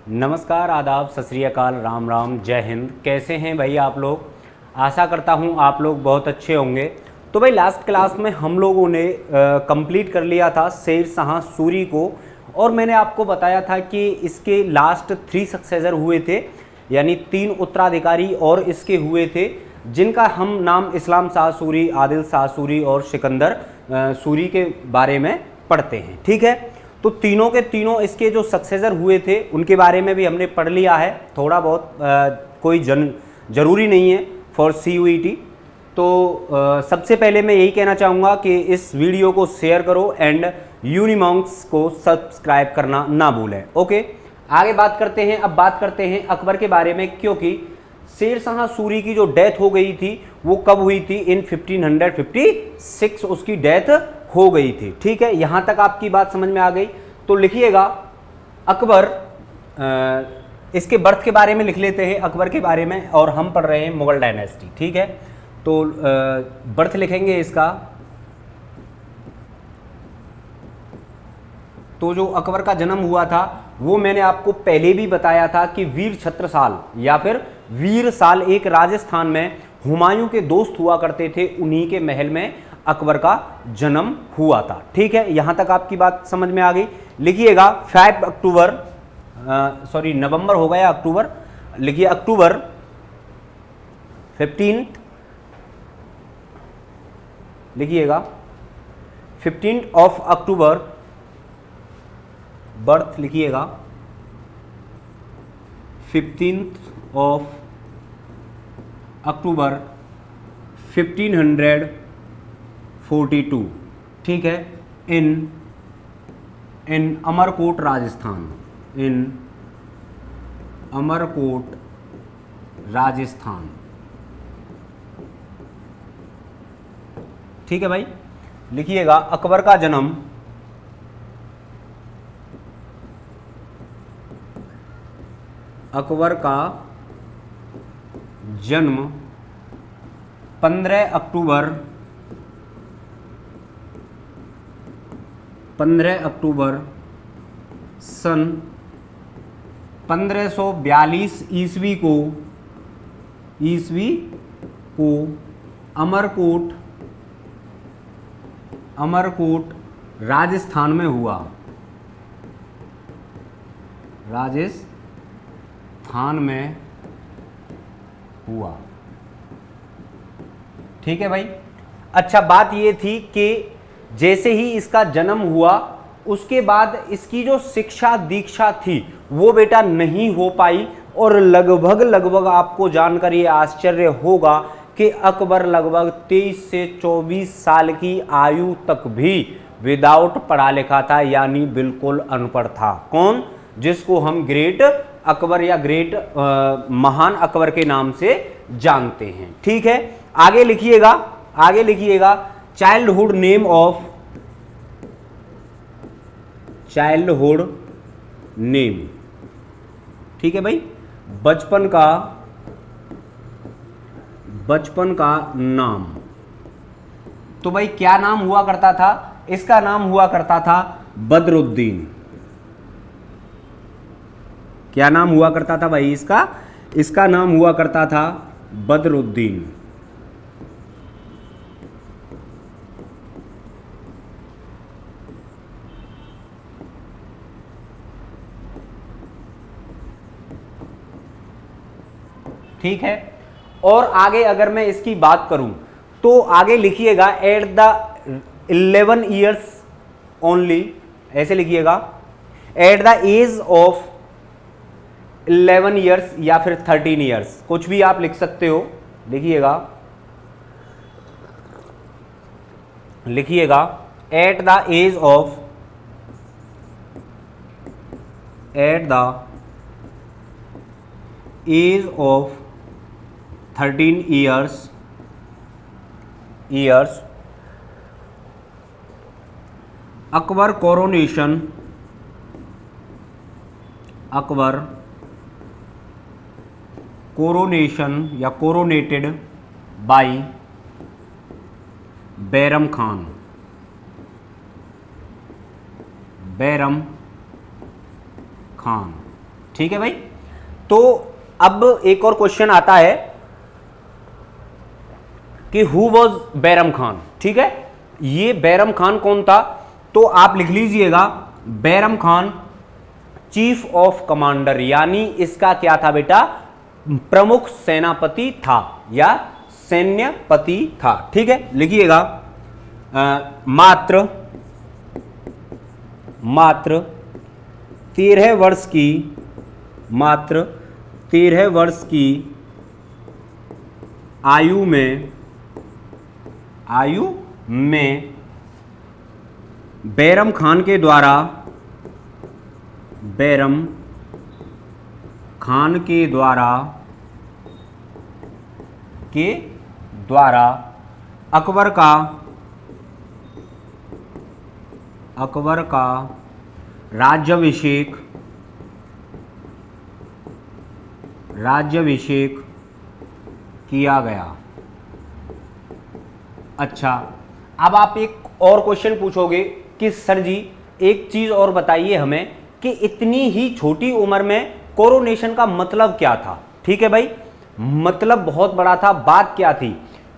नमस्कार, आदाब, सत श्री अकाल, राम राम, जय हिंद। कैसे हैं भाई आप लोग? आशा करता हूं आप लोग बहुत अच्छे होंगे। तो भाई लास्ट क्लास में हम लोगों ने कंप्लीट कर लिया था शेर शाह सूरी को, और मैंने आपको बताया था कि इसके लास्ट 3 सक्सेसर हुए थे, यानी 3 उत्तराधिकारी और इसके हुए थे, जिनका हम नाम इस्लाम शाह सूरी, आदिल शाह सूरी और सिकंदर सूरी के बारे में पढ़ते हैं। ठीक है, तो तीनों के तीनों इसके जो सक्सेसर हुए थे उनके बारे में भी हमने पढ़ लिया है थोड़ा बहुत, कोई ज़रूरी नहीं है फॉर CUET। तो सबसे पहले मैं यही कहना चाहूँगा कि इस वीडियो को शेयर करो एंड यूनिमॉन्क्स को सब्सक्राइब करना ना भूलें। ओके, आगे बात करते हैं। अब बात करते हैं अकबर के बारे में, क्योंकि शेर शाह सूरी की जो डेथ हो गई थी वो कब हुई थी? इन 1556 उसकी डेथ हो गई थी। ठीक है, यहां तक आपकी बात समझ में आ गई। तो लिखिएगा अकबर, इसके बर्थ के बारे में लिख लेते हैं अकबर के बारे में, और हम पढ़ रहे हैं मुगल डायनेस्टी। ठीक है, तो बर्थ लिखेंगे इसका। तो जो अकबर का जन्म हुआ था वो मैंने आपको पहले भी बताया था कि वीर छत्रसाल या फिर वीर साल एक राजस्थान में हुमायूं के दोस्त हुआ करते थे, उन्हीं के महल में अकबर का जन्म हुआ था। ठीक है, यहां तक आपकी बात समझ में आ गई। लिखिएगा 5 अक्टूबर, सॉरी नवंबर हो गया, अक्टूबर लिखिए, अक्टूबर 15, लिखिएगा 15 ऑफ अक्टूबर, बर्थ लिखिएगा 15 ऑफ अक्टूबर 1542। ठीक है, इन अमरकोट राजस्थान, इन अमरकोट राजस्थान। ठीक है भाई, लिखिएगा अकबर का जन्म अकबर का जन्म 15 अक्टूबर सन 1542 ईस्वी को अमरकोट राजस्थान में हुआ, राजस्थान में हुआ। ठीक है भाई। अच्छा, बात ये थी कि जैसे ही इसका जन्म हुआ उसके बाद इसकी जो शिक्षा दीक्षा थी वो बेटा नहीं हो पाई, और लगभग आपको जानकर ये आश्चर्य होगा कि अकबर लगभग 23 से 24 साल की आयु तक भी विदाउट पढ़ा लिखा था, यानी बिल्कुल अनपढ़ था। कौन? जिसको हम ग्रेट अकबर या ग्रेट महान अकबर के नाम से जानते हैं। ठीक है, आगे लिखिएगा चाइल्डहुड नेम। ठीक है भाई, बचपन का नाम। तो भाई क्या नाम हुआ करता था? इसका नाम हुआ करता था बदरुद्दीन। क्या नाम हुआ करता था भाई इसका नाम हुआ करता था बदरुद्दीन। ठीक है, और आगे अगर मैं इसकी बात करूं तो आगे लिखिएगा एट द 11 ईयर्स ओनली, ऐसे लिखिएगा at the age of 11 years या फिर 13 ईयर्स, कुछ भी आप लिख सकते हो। लिखिएगा at the age of 13 years Akbar coronation या कोरोनेटेड बाई बैरम खान। ठीक है भाई। तो अब एक और क्वेश्चन आता है कि हु वॉज बैरम खान, ठीक है। ये बैरम खान कौन था, तो आप लिख लीजिएगा Bairam Khan chief of commander, यानी इसका क्या था बेटा, प्रमुख सेनापति था या सैन्यपति था, ठीक है। लिखिएगा मात्र 13 वर्ष की, मात्र 13 वर्ष की आयु में बैरम खान के द्वारा, बैरम खान के द्वारा अकबर का राज्याभिषेक किया गया। अच्छा, अब आप एक और क्वेश्चन पूछोगे कि सर जी एक चीज और बताइए हमें कि इतनी ही छोटी उम्र में कोरोनेशन का मतलब क्या था, ठीक है भाई। मतलब बहुत बड़ा था। बात क्या थी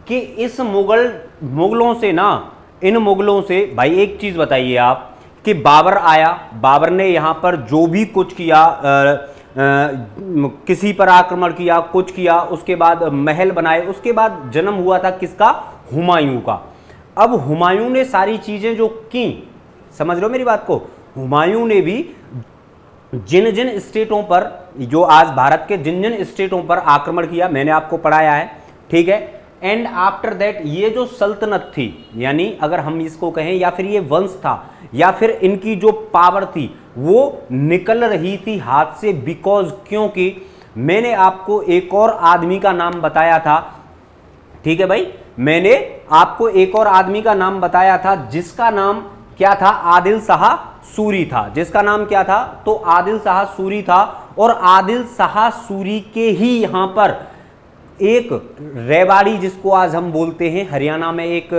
कि इस मुगलों से ना, इन मुगलों से भाई एक चीज बताइए आप कि बाबर आया, बाबर ने यहाँ पर जो भी कुछ किया, किसी पर आक्रमण किया, कुछ किया, उसके बाद महल बनाए, उसके बाद जन्म हुआ था किसका, हुमायूं का। अब हुमायूं ने सारी चीजें जो की, समझ लो मेरी बात को, हुमायूं ने भी जिन जिन स्टेटों पर, जो आज भारत के जिन जिन स्टेटों पर आक्रमण किया, मैंने आपको पढ़ाया है, ठीक है। एंड आफ्टर दैट ये जो सल्तनत थी, यानी अगर हम इसको कहें, या फिर ये वंश था, या फिर इनकी जो पावर थी वो निकल रही थी हाथ से, बिकॉज क्योंकि मैंने आपको एक और आदमी का नाम बताया था, ठीक है भाई। मैंने आपको एक और आदमी का नाम बताया था जिसका नाम क्या था, आदिल शाह सूरी था। जिसका नाम क्या था, तो आदिल शाह सूरी था। और आदिल शाह सूरी के ही यहां पर एक रेवाड़ी, जिसको आज हम बोलते हैं, हरियाणा में एक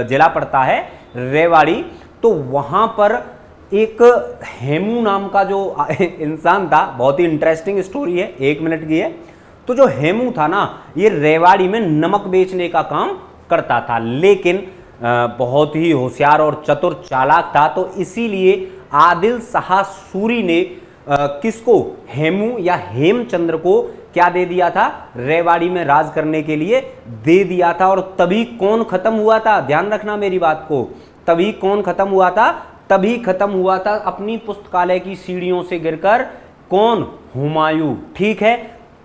जिला पड़ता है रेवाड़ी, तो वहां पर एक हेमू नाम का जो इंसान था, बहुत ही इंटरेस्टिंग स्टोरी है, 1 मिनट की है। तो जो हेमू था ना, ये रेवाड़ी में नमक बेचने का काम करता था, लेकिन बहुत ही होशियार और चतुर चालाक था। तो इसीलिए आदिल शाह सूरी ने किसको, हेमू या हेमचंद्र को क्या दे दिया था, रेवाड़ी में राज करने के लिए दे दिया था। और तभी कौन खत्म हुआ था, ध्यान रखना मेरी बात को, तभी कौन खत्म हुआ था, तभी खत्म हुआ था अपनी पुस्तकालय की सीढ़ियों से गिरकर, कौन, हुमायूं, ठीक है।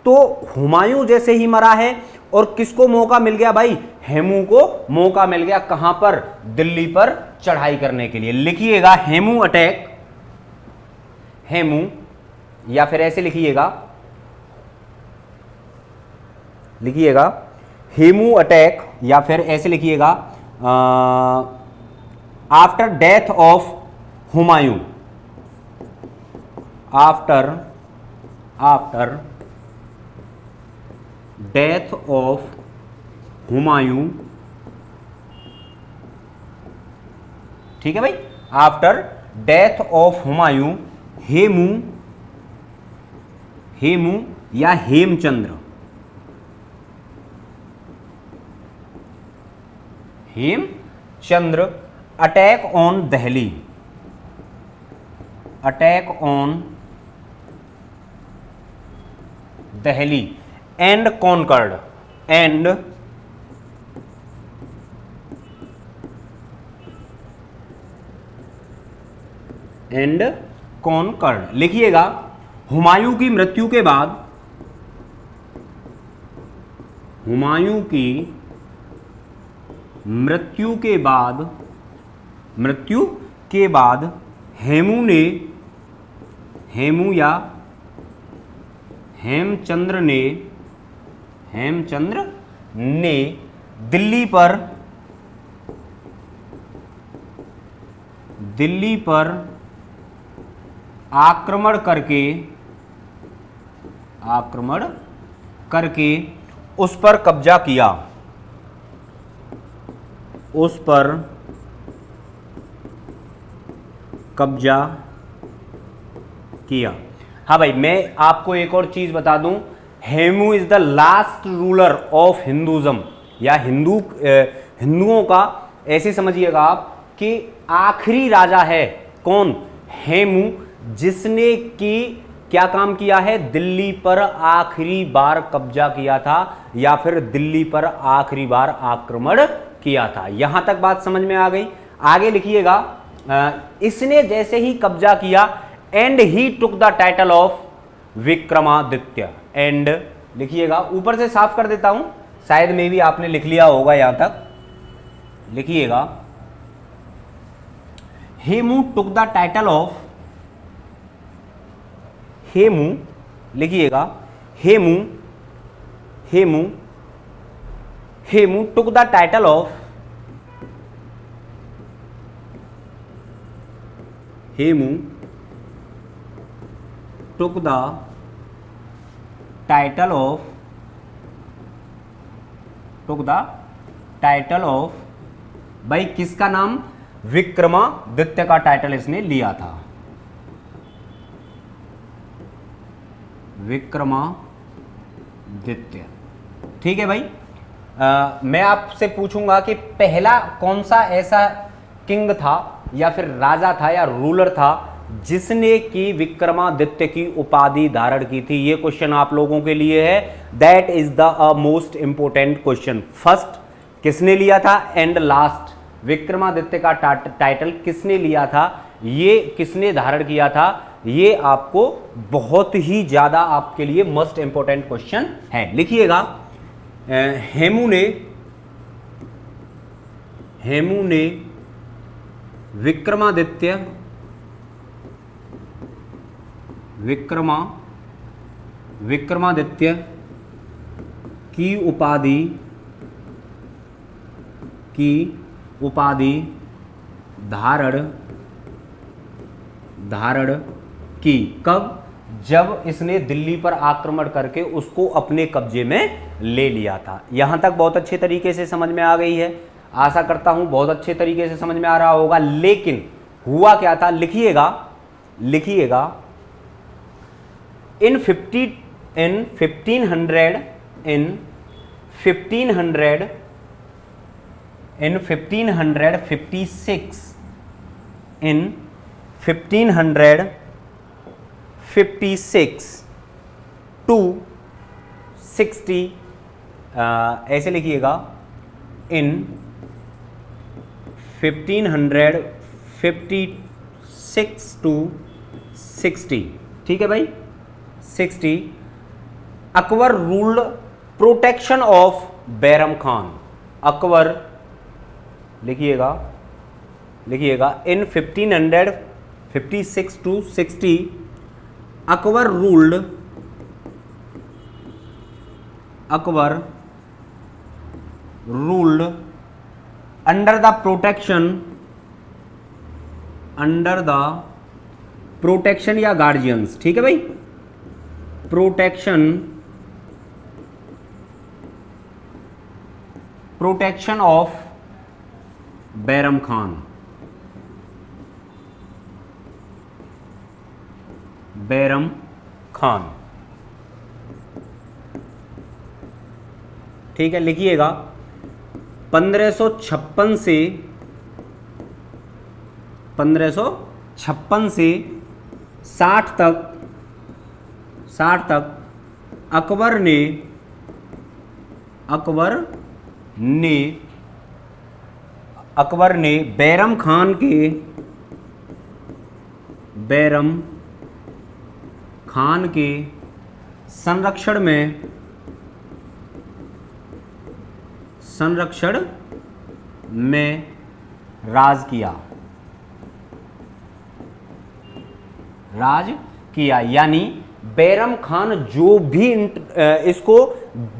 तो हुमायूं जैसे ही मरा है, और किसको मौका मिल गया भाई, हेमू को मौका मिल गया, कहां पर, दिल्ली पर चढ़ाई करने के लिए। लिखिएगा हेमू अटैक, हेमू, या फिर ऐसे लिखिएगा हेमू अटैक, या फिर ऐसे लिखिएगा after death of Humayun, after death of Humayun, ठीक है भाई। After death of Humayun, Hemu या Hemchandra attack on Delhi, and conquered, and conquered. लिखिएगा हुमायूं की मृत्यु के बाद, हुमायूं की मृत्यु के बाद हेमू या हेमचंद्र ने दिल्ली पर आक्रमण करके उस पर कब्जा किया, उस पर कब्जा किया। हाँ भाई, मैं आपको एक और चीज बता दूं, Hemu is the last ruler of Hinduism, या हिंदुओं का ऐसे समझिएगा आप कि आखिरी राजा है कौन, हेमू, जिसने की क्या काम किया है, दिल्ली पर आखिरी बार कब्जा किया था या फिर दिल्ली पर आखिरी बार आक्रमण किया था। यहां तक बात समझ में आ गई। आगे लिखिएगा, इसने जैसे ही कब्जा किया, and he took the title of Vikramaditya, and लिखिएगा, ऊपर से साफ कर देता हूं, शायद में भी आपने लिख लिया होगा, यहां तक लिखिएगा, Hemu took the title of, Hemu लिखिएगा, Hemu Hemu Hemu took the title of, Hemu took the title of, took the title of, भाई किसका नाम, विक्रमादित्य का टाइटल इसने लिया था, विक्रमादित्य। ठीक है भाई। मैं आपसे पूछूंगा कि पहला कौन सा ऐसा किंग था या फिर राजा था या रूलर था जिसने की विक्रमादित्य की उपाधि धारण की थी। ये क्वेश्चन आप लोगों के लिए है, that is the most important question. First किसने लिया था, एंड लास्ट विक्रमादित्य का टाइटल किसने लिया था, ये किसने धारण किया था, ये आपको बहुत ही ज्यादा आपके लिए मोस्ट इंपोर्टेंट क्वेश्चन है। लिखिएगा, हेमू ने विक्रमादित्य की उपाधि धारण की, कब, जब इसने दिल्ली पर आक्रमण करके उसको अपने कब्जे में ले लिया था। यहां तक बहुत अच्छे तरीके से समझ में आ गई है, आशा करता हूं बहुत अच्छे तरीके से समझ में आ रहा होगा। लेकिन हुआ क्या था, लिखिएगा, इन 1556 टू 60, ऐसे लिखिएगा, इन 1556 टू 60, ठीक है भाई, 60, Akbar ruled protection of Bairam Khan. Akbar लिखिएगा, in 1556 to 60 Akbar ruled under the protection या गार्जियंस, ठीक है भाई, प्रोटेक्शन ऑफ बैरम खान, ठीक है। लिखिएगा, 1556 से 60 तक अकबर ने बैरम खान के संरक्षण में राज किया, यानी बैरम खान जो भी इसको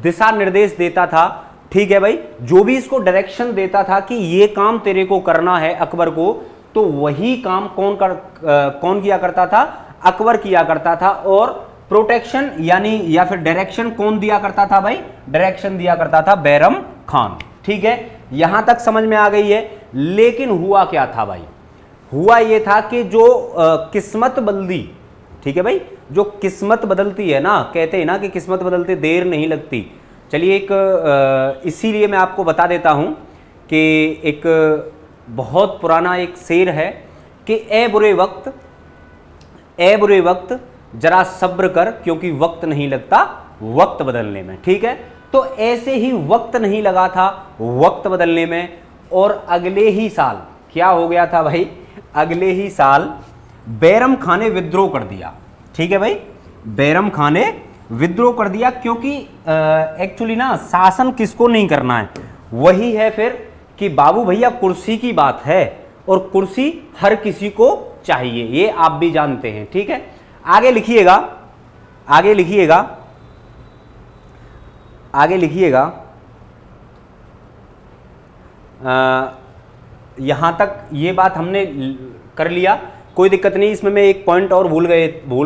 दिशा निर्देश देता था, ठीक है भाई, जो भी इसको डायरेक्शन देता था कि ये काम तेरे को करना है अकबर को, तो वही काम कौन किया करता था, अकबर किया करता था। और प्रोटेक्शन यानी या फिर डायरेक्शन कौन दिया करता था भाई, डायरेक्शन दिया करता था बैरम खान, ठीक है। यहां तक समझ में आ गई है। लेकिन हुआ क्या था भाई, हुआ ये था कि जो किस्मत बल्दी, ठीक है भाई, जो किस्मत बदलती है ना, कहते हैं ना कि किस्मत बदलते देर नहीं लगती। चलिए एक इसीलिए मैं आपको बता देता हूँ कि एक बहुत पुराना एक शेर है कि ए बुरे वक्त जरा सब्र कर, क्योंकि वक्त नहीं लगता वक्त बदलने में। ठीक है, तो ऐसे ही वक्त नहीं लगा था वक्त बदलने में, और अगले ही साल क्या हो गया था भाई, अगले ही साल बैरम खान ने विद्रोह कर दिया। ठीक है भाई, बैरम खान ने विद्रोह कर दिया, क्योंकि एक्चुअली ना शासन किसको नहीं करना है, वही है फिर कि बाबू भैया कुर्सी की बात है, और कुर्सी हर किसी को चाहिए, ये आप भी जानते हैं। ठीक है, आगे लिखिएगा, आगे लिखिएगा, आगे लिखिएगा। यहां तक ये बात हमने कर लिया, कोई दिक्कत नहीं। इसमें मैं एक पॉइंट और भूल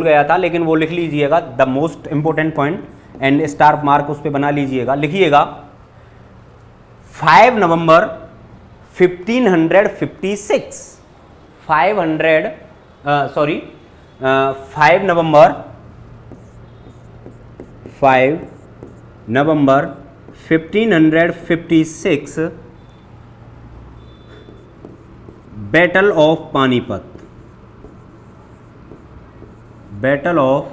गया था, लेकिन वो लिख लीजिएगा, the most important point, and star mark उस पर बना लीजिएगा। लिखिएगा 5 नवंबर 1556, 5 नवंबर 1556 battle of Panipat, battle of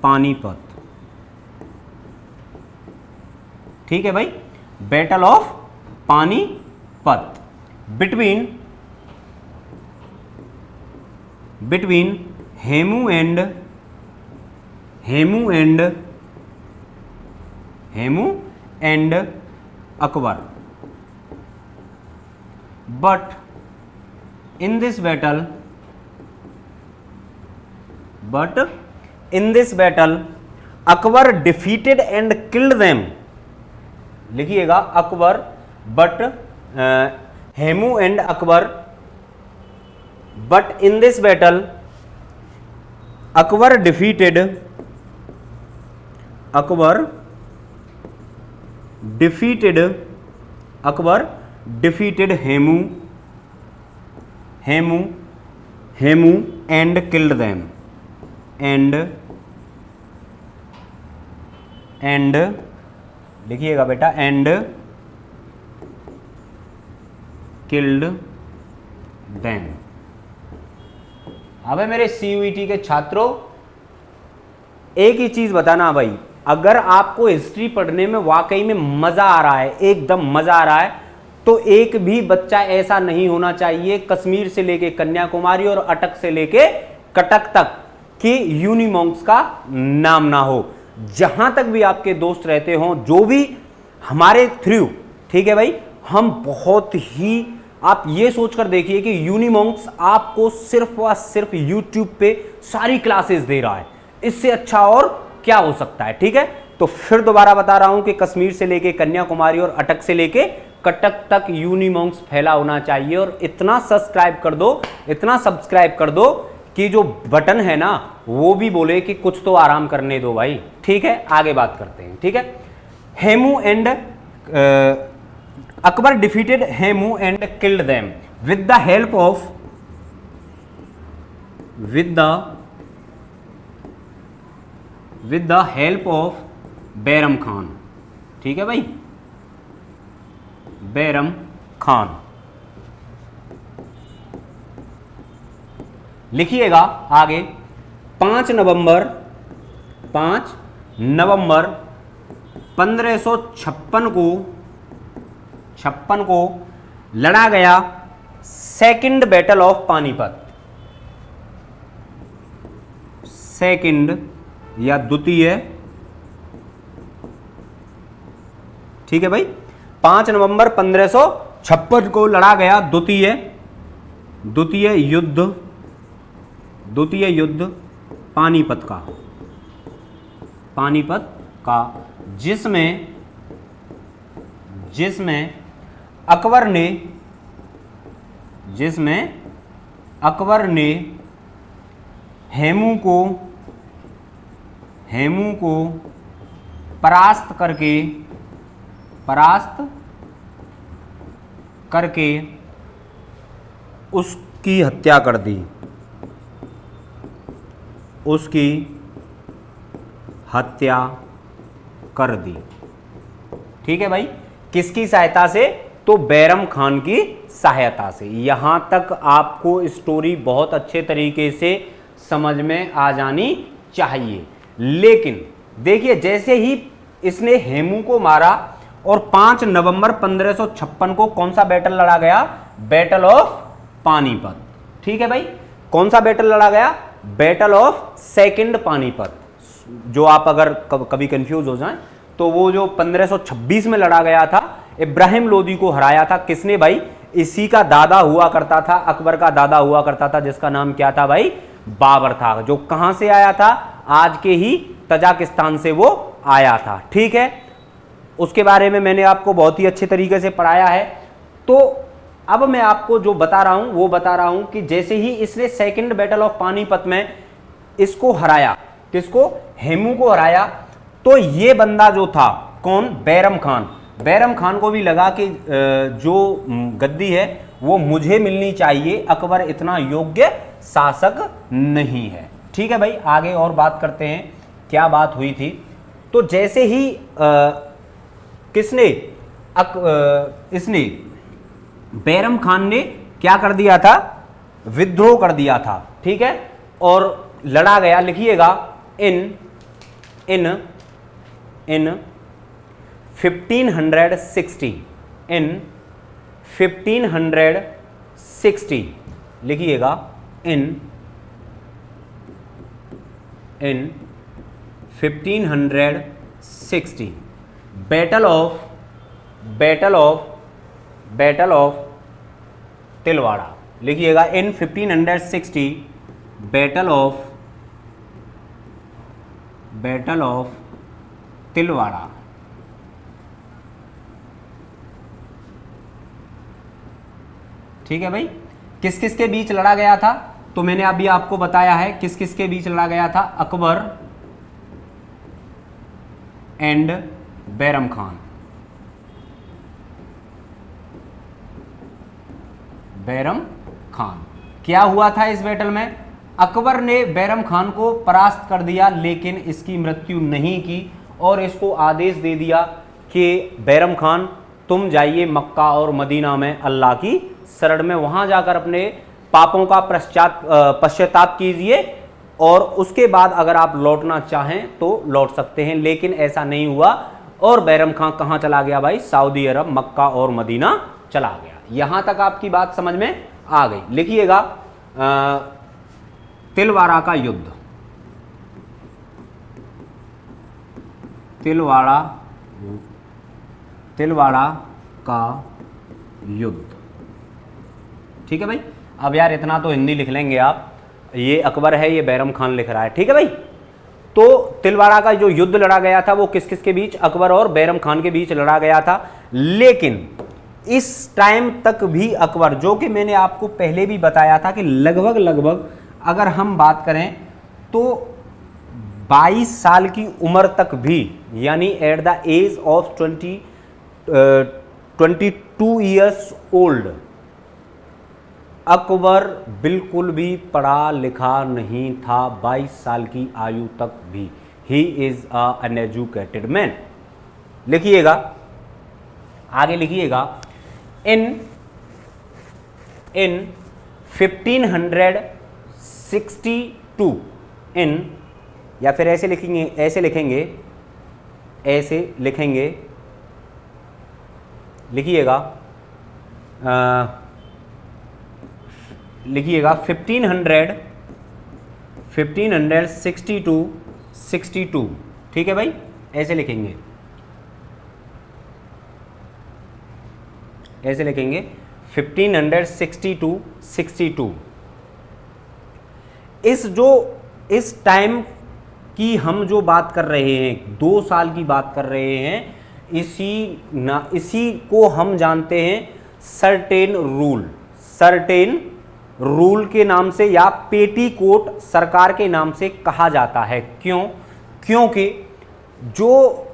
Panipat. ठीक है भाई, battle of Panipat between Hemu and Akbar. But in this battle, Akbar defeated and killed them. लिखिएगा Akbar, but Hemu and Akbar, but in this battle, Akbar defeated Hemu and killed them, and लिखिएगा बेटा, and killed them। अब मेरे CUET के छात्रों, एक ही चीज बताना भाई, अगर आपको हिस्ट्री पढ़ने में वाकई में मजा आ रहा है, एकदम मजा आ रहा है, तो एक भी बच्चा ऐसा नहीं होना चाहिए कश्मीर से लेके कन्याकुमारी और अटक से लेके कटक तक कि यूनिमॉन्क्स का नाम ना हो। जहां तक भी आपके दोस्त रहते हों, जो भी हमारे थ्रू, ठीक है भाई, हम बहुत ही, आप ये सोचकर देखिए कि यूनिमॉन्क्स आपको सिर्फ व सिर्फ यूट्यूब पे सारी क्लासेस दे रहा है, इससे अच्छा और क्या हो सकता है। ठीक है, तो फिर दोबारा बता रहा हूं कि कश्मीर से लेके कन्याकुमारी और अटक से लेके कटक तक यूनिमॉन्क्स फैला होना चाहिए, और इतना सब्सक्राइब कर दो कि जो बटन है ना वो भी बोले कि कुछ तो आराम करने दो भाई। ठीक है, आगे बात करते हैं। ठीक है, Hemu and Akbar defeated Hemu and killed them with the help of Bairam Khan. ठीक है भाई, बैरम खान। लिखिएगा आगे 5 नवंबर 1556 को लड़ा गया second battle of Panipat. Second या द्वितीय, ठीक है भाई, 5 नवंबर 1556 को लड़ा गया द्वितीय युद्ध पानीपत का, जिसमें अकबर ने हेमू को परास्त करके उसकी हत्या कर दी। उसकी हत्या कर दी। ठीक है भाई, किसकी सहायता से? तो बैरम खान की सहायता से। यहां तक आपको स्टोरी बहुत अच्छे तरीके से समझ में आ जानी चाहिए। लेकिन देखिए, जैसे ही इसने हेमू को मारा और 5 नवंबर 1556 को कौन सा बैटल लड़ा गया? Battle of Panipat. ठीक है भाई, कौन सा बैटल लड़ा गया? Battle of second Panipat. जो आप अगर कभी कंफ्यूज हो जाएं तो वो जो 1526 में लड़ा गया था, इब्राहिम लोदी को हराया था। किसने भाई? इसी का दादा हुआ करता था, अकबर का दादा हुआ करता था, जिसका नाम क्या था भाई? बाबर था। जो कहां से आया था? आज के ही तजाकिस्तान से वो आया था। ठीक है, उसके बारे में मैंने आपको बहुत ही अच्छे तरीके से पढ़ाया है। तो अब मैं आपको जो बता रहा हूं वो बता रहा हूं कि जैसे ही इसने सेकंड बैटल ऑफ पानीपत में इसको हराया, किसको? हेमू को हराया, तो ये बंदा जो था कौन? बैरम खान। बैरम खान को भी लगा कि जो गद्दी है वो मुझे मिलनी चाहिए, अकबर इतना योग्य शासक नहीं है। ठीक है भाई, आगे और बात करते हैं क्या बात हुई थी। तो जैसे ही किसने इसने बैरम खान ने क्या कर दिया था? विद्रोह कर दिया था। ठीक है, और लड़ा गया। लिखिएगा इन 1560, इन 1560 लिखिएगा इन 1560 बैटल ऑफ तिलवाड़ा। लिखिएगा इन 1560 बैटल ऑफ तिलवाड़ा। ठीक है भाई, किस किस के बीच लड़ा गया था? तो मैंने अभी आपको बताया है किस किस के बीच लड़ा गया था। अकबर एंड बैरम खान। बैरम खान, क्या हुआ था इस बैटल में? अकबर ने बैरम खान को परास्त कर दिया, लेकिन इसकी मृत्यु नहीं की और इसको आदेश दे दिया कि बैरम खान तुम जाइए मक्का और मदीना में अल्लाह की शरण में, वहां जाकर अपने पापों का पश्चाताप कीजिए और उसके बाद अगर आप लौटना चाहें तो लौट सकते हैं। लेकिन ऐसा नहीं हुआ और बैरम खान कहां चला गया भाई? सऊदी अरब, मक्का और मदीना चला गया। यहां तक आपकी बात समझ में आ गई। लिखिएगा तिलवाड़ा का युद्ध। तिलवाड़ा का युद्ध। ठीक है भाई, अब यार इतना तो हिंदी लिख लेंगे आप। ये अकबर है, ये बैरम खान लिख रहा है। ठीक है भाई, तो तिलवाड़ा का जो युद्ध लड़ा गया था वो किस किस के बीच? अकबर और बैरम खान के बीच लड़ा गया था। लेकिन इस टाइम तक भी अकबर, जो कि मैंने आपको पहले भी बताया था कि लगभग अगर हम बात करें तो 22 साल की उम्र तक भी, यानी at the age of 22 years old, Akbar बिल्कुल भी पढ़ा लिखा नहीं था। 22 साल की आयु तक भी ही इज अनएजुकेटेड मैन। लिखिएगा आगे, लिखिएगा इन 1562 इन, या फिर ऐसे लिखेंगे लिखिएगा 1562। ठीक है भाई, ऐसे लिखेंगे 1562। इस टाइम की हम जो बात कर रहे हैं, 2 साल की बात कर रहे हैं, इसी को हम जानते हैं सर्टेन रूल के नाम से या पेटीकोट सरकार के नाम से कहा जाता है। क्यों? क्योंकि जो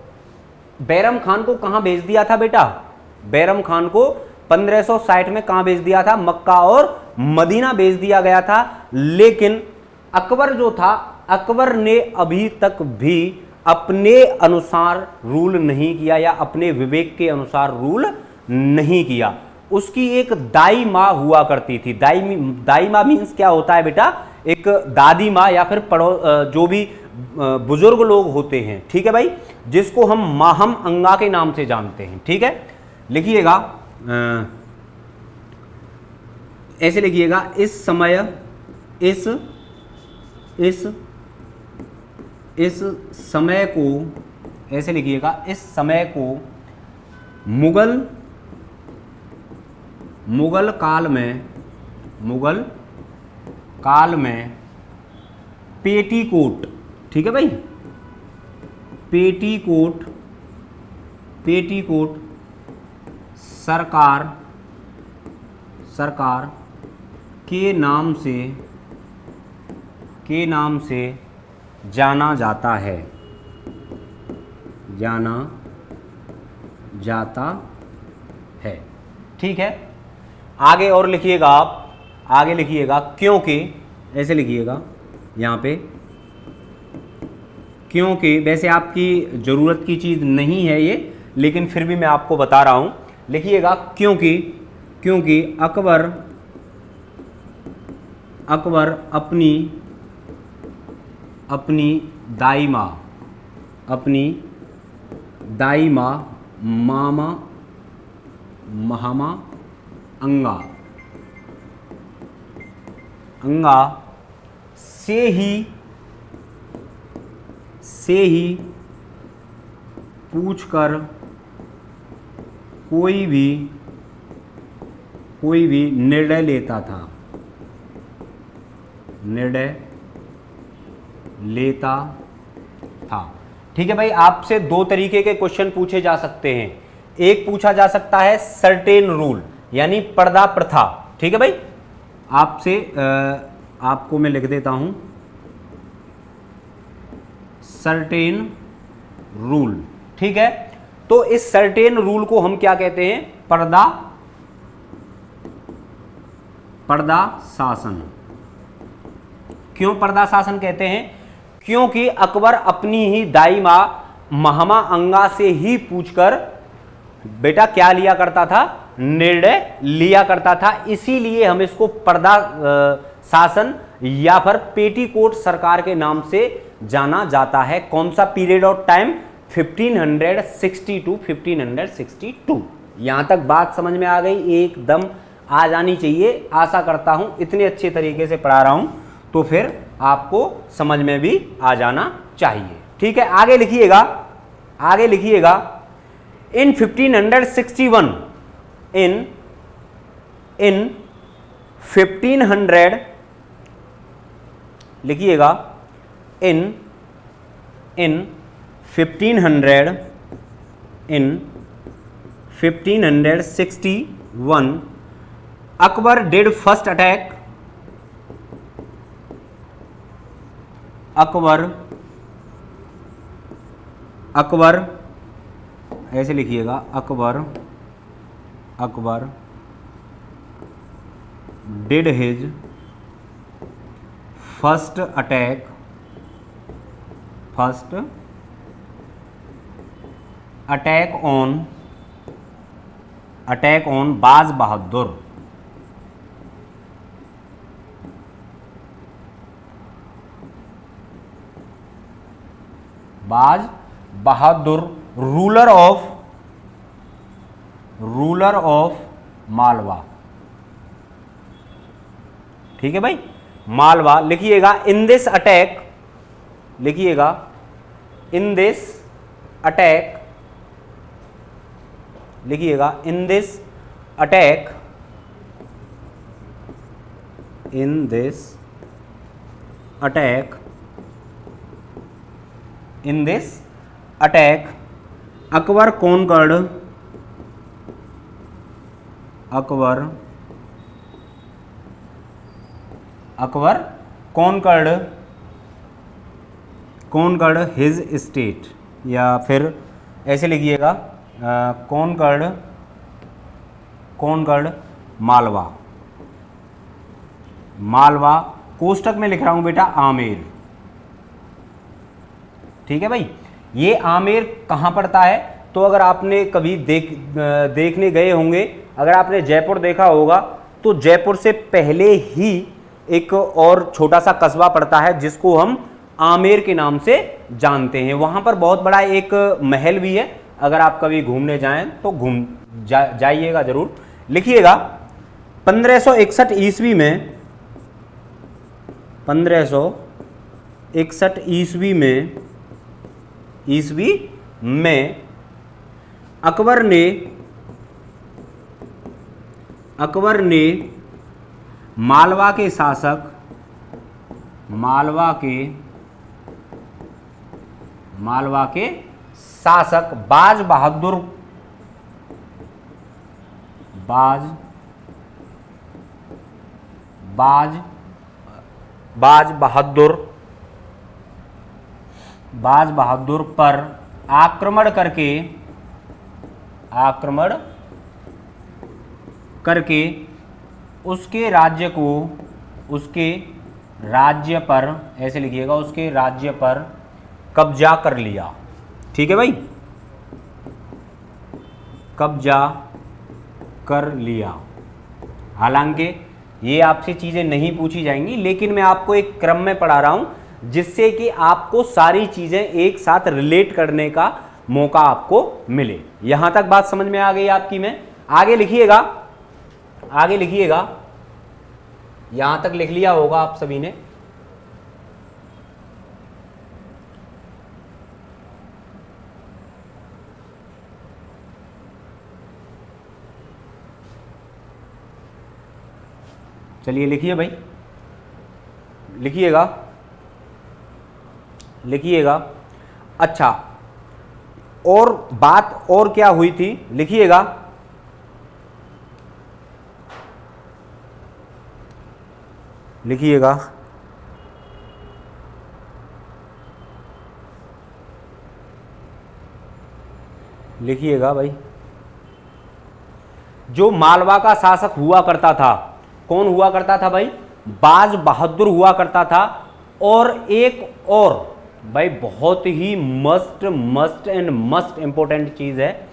बैरम खान को कहां भेज दिया था बेटा? बैरम खान को 1560 में कहां भेज दिया था? मक्का और मदीना भेज दिया गया था। लेकिन अकबर जो था अकबर ने अभी तक भी अपने अनुसार रूल नहीं किया या अपने विवेक के अनुसार रूल नहीं किया। उसकी एक दाई माँ हुआ करती थी। दाई माँ मीन्स क्या होता है बेटा, एक दादी माँ या फिर जो भी बुजुर्ग लोग होते हैं, ठीक है भाई, जिसको हम माहम अंगा के नाम से जानते हैं, ठीक है। लिखिएगा, ऐसे लिखिएगा, इस समय इस समय को, ऐसे लिखिएगा, इस समय को मुगल काल में पेटीकोट, ठीक है भाई, पेटीकोट सरकार के नाम से जाना जाता है, ठीक है। आगे और लिखिएगा आप, आगे लिखिएगा, क्योंकि, ऐसे लिखिएगा यहाँ पे, क्योंकि वैसे आपकी ज़रूरत की चीज़ नहीं है ये, लेकिन फिर भी मैं आपको बता रहा हूँ। लिखिएगा, क्योंकि अकबर अपनी दाई माँ महामा अंगा से ही पूछकर कोई भी निर्णय लेता था, ठीक है भाई। आपसे दो तरीके के क्वेश्चन पूछे जा सकते हैं। एक पूछा जा सकता है सर्टेन रूल, यानी पर्दा प्रथा, ठीक है भाई। आपसे आपको मैं लिख देता हूं, सर्टेन रूल, ठीक है। तो इस सर्टेन रूल को हम क्या कहते हैं, पर्दा शासन। क्यों पर्दा शासन कहते हैं? क्योंकि अकबर अपनी ही दाई माँ महामा अंगा से ही पूछकर बेटा क्या लिया करता था, निर्णय लिया करता था। इसीलिए हम इसको पर्दा शासन या फिर पेटीकोट सरकार के नाम से जाना जाता है। कौन सा पीरियड ऑफ टाइम? 1560 टू 1562। यहां तक बात समझ में आ गई, एकदम आ जानी चाहिए। आशा करता हूं इतने अच्छे तरीके से पढ़ा रहा हूं तो फिर आपको समझ में भी आ जाना चाहिए, ठीक है। आगे लिखिएगा, आगे लिखिएगा, इन 1561 इन 1500 लिखिएगा, इन 1561 Akbar did first attack, Akbar ऐसे लिखिएगा, Akbar did his first attack on बाज बहादुर। बाज बहादुर रूलर ऑफ मालवा, ठीक है भाई, मालवा। लिखिएगा इन दिस अटैक, लिखिएगा इन दिस अटैक, लिखिएगा in this attack, in this attack, in this attack Akbar conquered, Akbar conquered his state, या फिर ऐसे लिखिएगा कॉन्कर्ड मालवा। कोष्टक में लिख रहा हूं बेटा आमेर, ठीक है भाई। ये आमेर कहाँ पड़ता है, तो अगर आपने कभी देखने गए होंगे, अगर आपने जयपुर देखा होगा तो जयपुर से पहले ही एक और छोटा सा कस्बा पड़ता है जिसको हम आमेर के नाम से जानते हैं। वहाँ पर बहुत बड़ा एक महल भी है, अगर आप कभी घूमने जाएं तो जाइएगा जरूर। लिखिएगा 1561 ईस्वी में, 1561 ईस्वी में अकबर ने मालवा के शासक बाज बहादुर पर आक्रमण करके उसके राज्य पर, ऐसे लिखिएगा, उसके राज्य पर कब्जा कर लिया। ठीक है भाई, कब्जा कर लिया। हालांकि ये आपसे चीज़ें नहीं पूछी जाएंगी, लेकिन मैं आपको एक क्रम में पढ़ा रहा हूं जिससे कि आपको सारी चीज़ें एक साथ रिलेट करने का मौका आपको मिले। यहां तक बात समझ में आ गई आपकी? में आगे लिखिएगा, यहां तक लिख लिया होगा आप सभी ने। चलिए लिखिए भाई, लिखिएगा। अच्छा, और बात और क्या हुई थी, लिखिएगा। लिखिएगा भाई, जो मालवा का शासक हुआ करता था, कौन हुआ करता था भाई? बाज बहादुर हुआ करता था। और एक और भाई बहुत ही मस्ट इंपॉर्टेंट चीज है,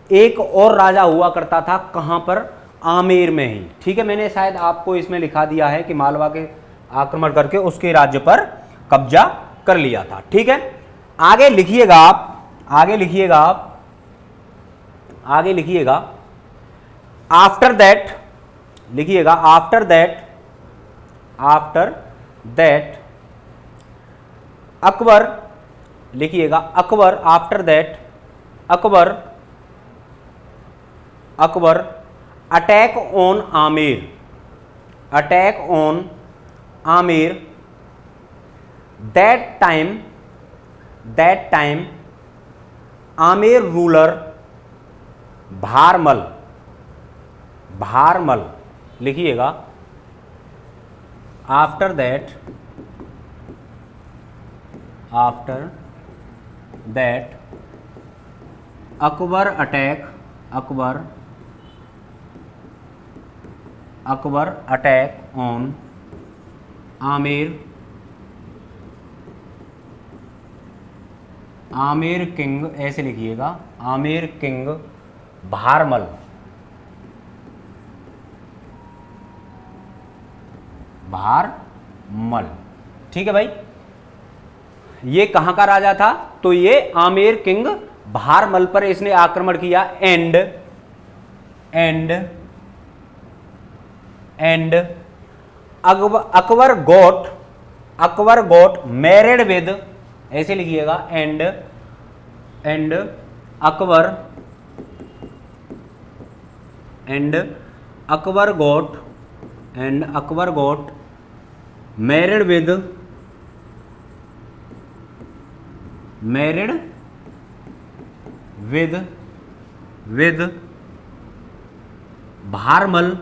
एक और राजा हुआ करता था, कहां पर? आमेर में ही। ठीक है, मैंने शायद आपको इसमें लिखा दिया है कि मालवा के आक्रमण करके उसके राज्य पर कब्जा कर लिया था। ठीक है, आगे लिखिएगा आफ्टर दैट, लिखिएगा आफ्टर दैट अकबर, लिखिएगा Akbar, after that Akbar attack on Amer, that time Amer ruler Bharmal, लिखिएगा after that Akbar attack on Amer king, ऐसे लिखिएगा आमेर किंग भारमल, ठीक है भाई। ये कहां का राजा था? तो ये आमेर किंग भारमल पर इसने आक्रमण किया। And Akbar goat married with, ऐसे लिखिएगा and Akbar goat married with Bharmal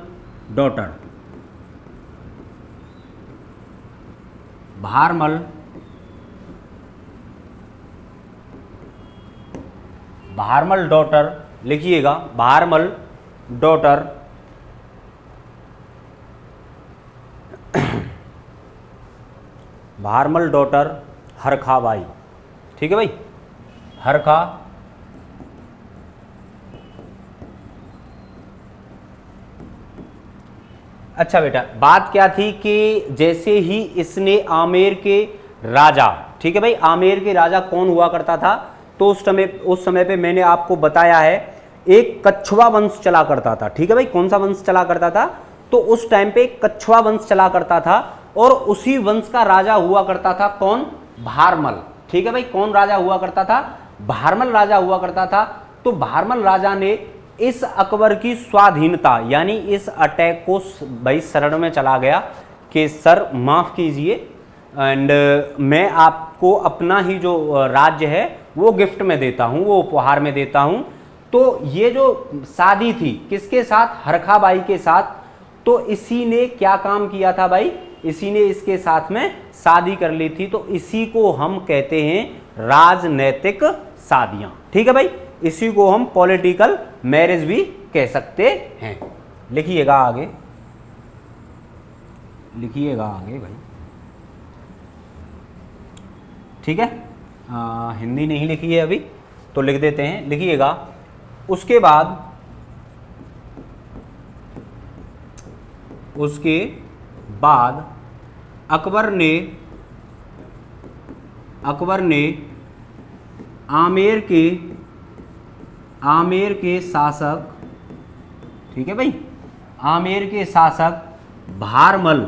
daughter, Bharmal daughter, लिखिएगा भारमल डॉटर हरखाबाई। ठीक है भाई, हरखा अच्छा बेटा, बात क्या थी कि जैसे ही इसने आमेर के राजा, ठीक है भाई, आमेर के राजा कौन हुआ करता था, तो उस समय पे मैंने आपको बताया है एक कछुआ वंश चला करता था। ठीक है भाई, कौन सा वंश चला करता था, तो उस टाइम पे कछुआ वंश चला करता था और उसी वंश का राजा हुआ करता था कौन, भारमल। ठीक है भाई, कौन राजा हुआ करता था, भारमल राजा हुआ करता था। तो भारमल राजा ने इस अकबर की स्वाधीनता, यानी इस अटैक को भाई शरण में चला गया कि सर माफ कीजिए एंड मैं आपको अपना ही जो राज्य है वो गिफ्ट में देता हूं, वो उपहार में देता हूं। तो ये जो शादी थी किसके साथ, हरखा बाई के साथ। तो इसी ने क्या काम किया था भाई, इसी ने इसके साथ में शादी कर ली थी। तो इसी को हम कहते हैं राजनैतिक शादियां। ठीक है भाई, इसी को हम पॉलिटिकल मैरिज भी कह सकते हैं। लिखिएगा आगे, लिखिएगा आगे भाई, ठीक है। हिंदी नहीं लिखी है अभी तो लिख देते हैं, लिखिएगा। उसके बाद अकबर ने आमेर के शासक, ठीक है भाई, आमेर के शासक भारमल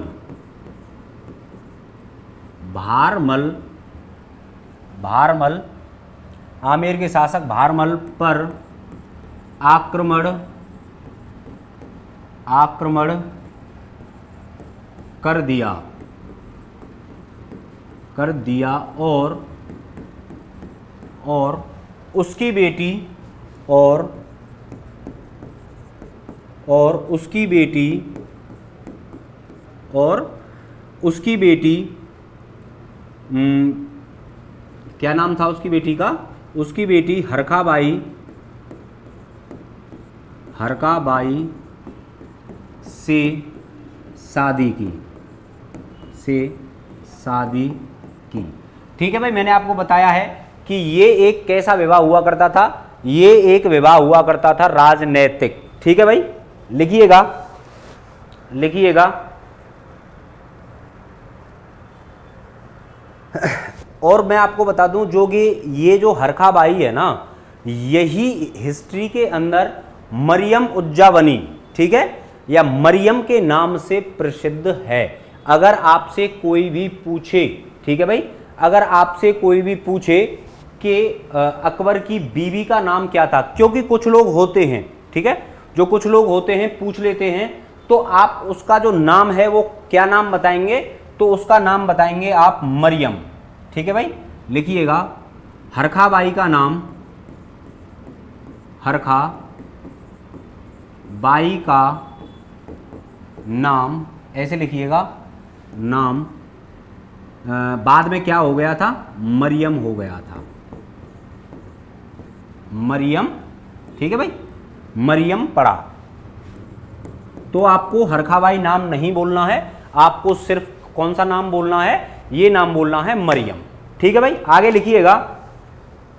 आमेर के शासक भारमल पर आक्रमण कर दिया और उसकी बेटी क्या नाम था उसकी बेटी का, उसकी बेटी हरखा बाई से शादी की। ठीक है भाई, मैंने आपको बताया है कि ये एक कैसा विवाह हुआ करता था, ये एक विवाह हुआ करता था राजनैतिक। ठीक है भाई, लिखिएगा। और मैं आपको बता दूं जो कि ये जो हरखा बाई है ना, यही हिस्ट्री के अंदर मरियम उज्जावनी, ठीक है, या मरियम के नाम से प्रसिद्ध है। अगर आपसे कोई भी पूछे, ठीक है भाई, अगर आपसे कोई भी पूछे कि अकबर की बीवी का नाम क्या था, क्योंकि कुछ लोग होते हैं, ठीक है, जो कुछ लोग होते हैं पूछ लेते हैं, तो आप उसका जो नाम है वो क्या नाम बताएंगे, तो उसका नाम बताएंगे आप मरियम। ठीक है भाई, लिखिएगा। हरखा बाई का नाम, हरखा बाई का नाम ऐसे लिखिएगा, नाम बाद में क्या हो गया था, मरियम हो गया था, मरियम। ठीक है भाई, मरियम पड़ा। तो आपको हरखा बाई नाम नहीं बोलना है, आपको सिर्फ कौन सा नाम बोलना है, ये नाम बोलना है मरियम। ठीक है भाई, आगे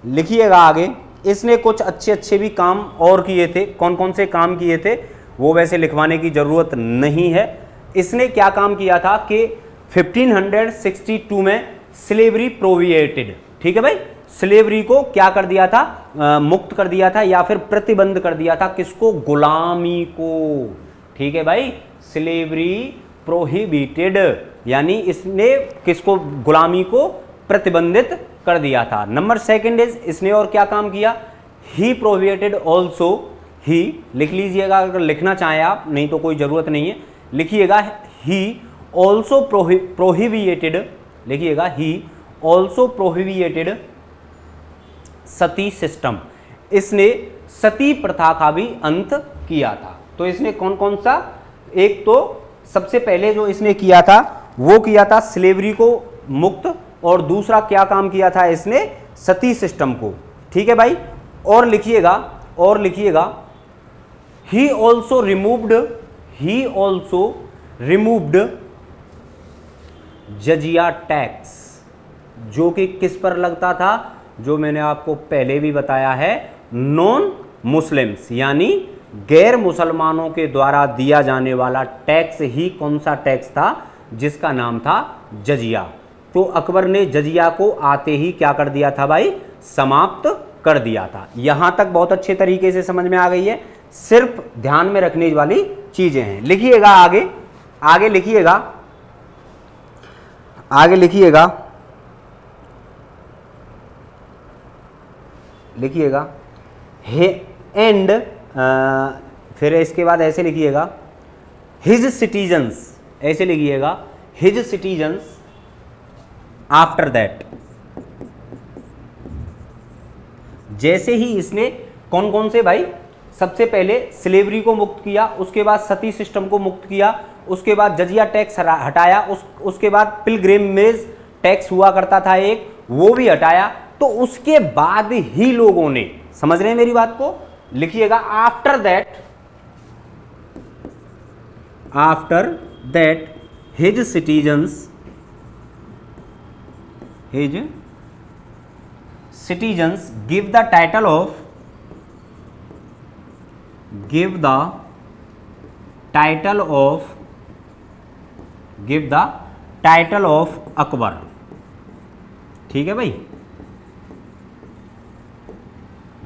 लिखिएगा आगे। इसने कुछ अच्छे भी काम और किए थे। कौन कौन से काम किए थे वो वैसे लिखवाने की जरूरत नहीं है। इसने क्या काम किया था कि 1562 में स्लेवरी प्रोहिबिटेड, ठीक है भाई, स्लेवरी को क्या कर दिया था, मुक्त कर दिया था या फिर प्रतिबंध कर दिया था, किसको, गुलामी को। ठीक है भाई, स्लेवरी प्रोहिबिटेड, यानी इसने किसको, गुलामी को प्रतिबंधित कर दिया था। नंबर सेकंड इज, इसने और क्या काम किया, ही प्रोहिबिटेड ऑल्सो, ही लिख लीजिएगा अगर लिखना चाहें आप, नहीं तो कोई जरूरत नहीं है, लिखिएगा। ही ऑल्सो प्रोहिबिटेड, लिखिएगा, he also prohibited Sati system, इसने सती प्रथा का भी अंत किया था। तो इसने कौन कौन सा, एक तो सबसे पहले जो इसने किया था वो किया था स्लेवरी को मुक्त, और दूसरा क्या काम किया था इसने, सती सिस्टम को। ठीक है भाई, और लिखिएगा, ही ऑल्सो रिमूव्ड जजिया टैक्स, जो कि किस पर लगता था, जो मैंने आपको पहले भी बताया है, नॉन मुस्लिम्स यानी गैर मुसलमानों के द्वारा दिया जाने वाला टैक्स ही कौन सा टैक्स था, जिसका नाम था जजिया। तो अकबर ने जजिया को आते ही क्या कर दिया था भाई, समाप्त कर दिया था। यहां तक बहुत अच्छे तरीके से समझ में आ गई है, सिर्फ ध्यान में रखने वाली चीजें हैं। लिखिएगा आगे, आगे लिखिएगा, आगे लिखिएगा, लिखिएगा एंड फिर इसके बाद ऐसे लिखिएगा हिज सिटीजन्स, ऐसे लिखिएगा हिज सिटीजन्स आफ्टर दैट। जैसे ही इसने कौन कौन से भाई, सबसे पहले स्लेवरी को मुक्त किया, उसके बाद सती सिस्टम को मुक्त किया, उसके बाद जजिया टैक्स हटाया, उसके बाद पिलग्रिमेज टैक्स हुआ करता था एक, वो भी हटाया। तो उसके बाद ही लोगों ने, समझ रहे हैं मेरी बात को, लिखिएगा after that his citizens give the title of Akbar. ठीक है भाई,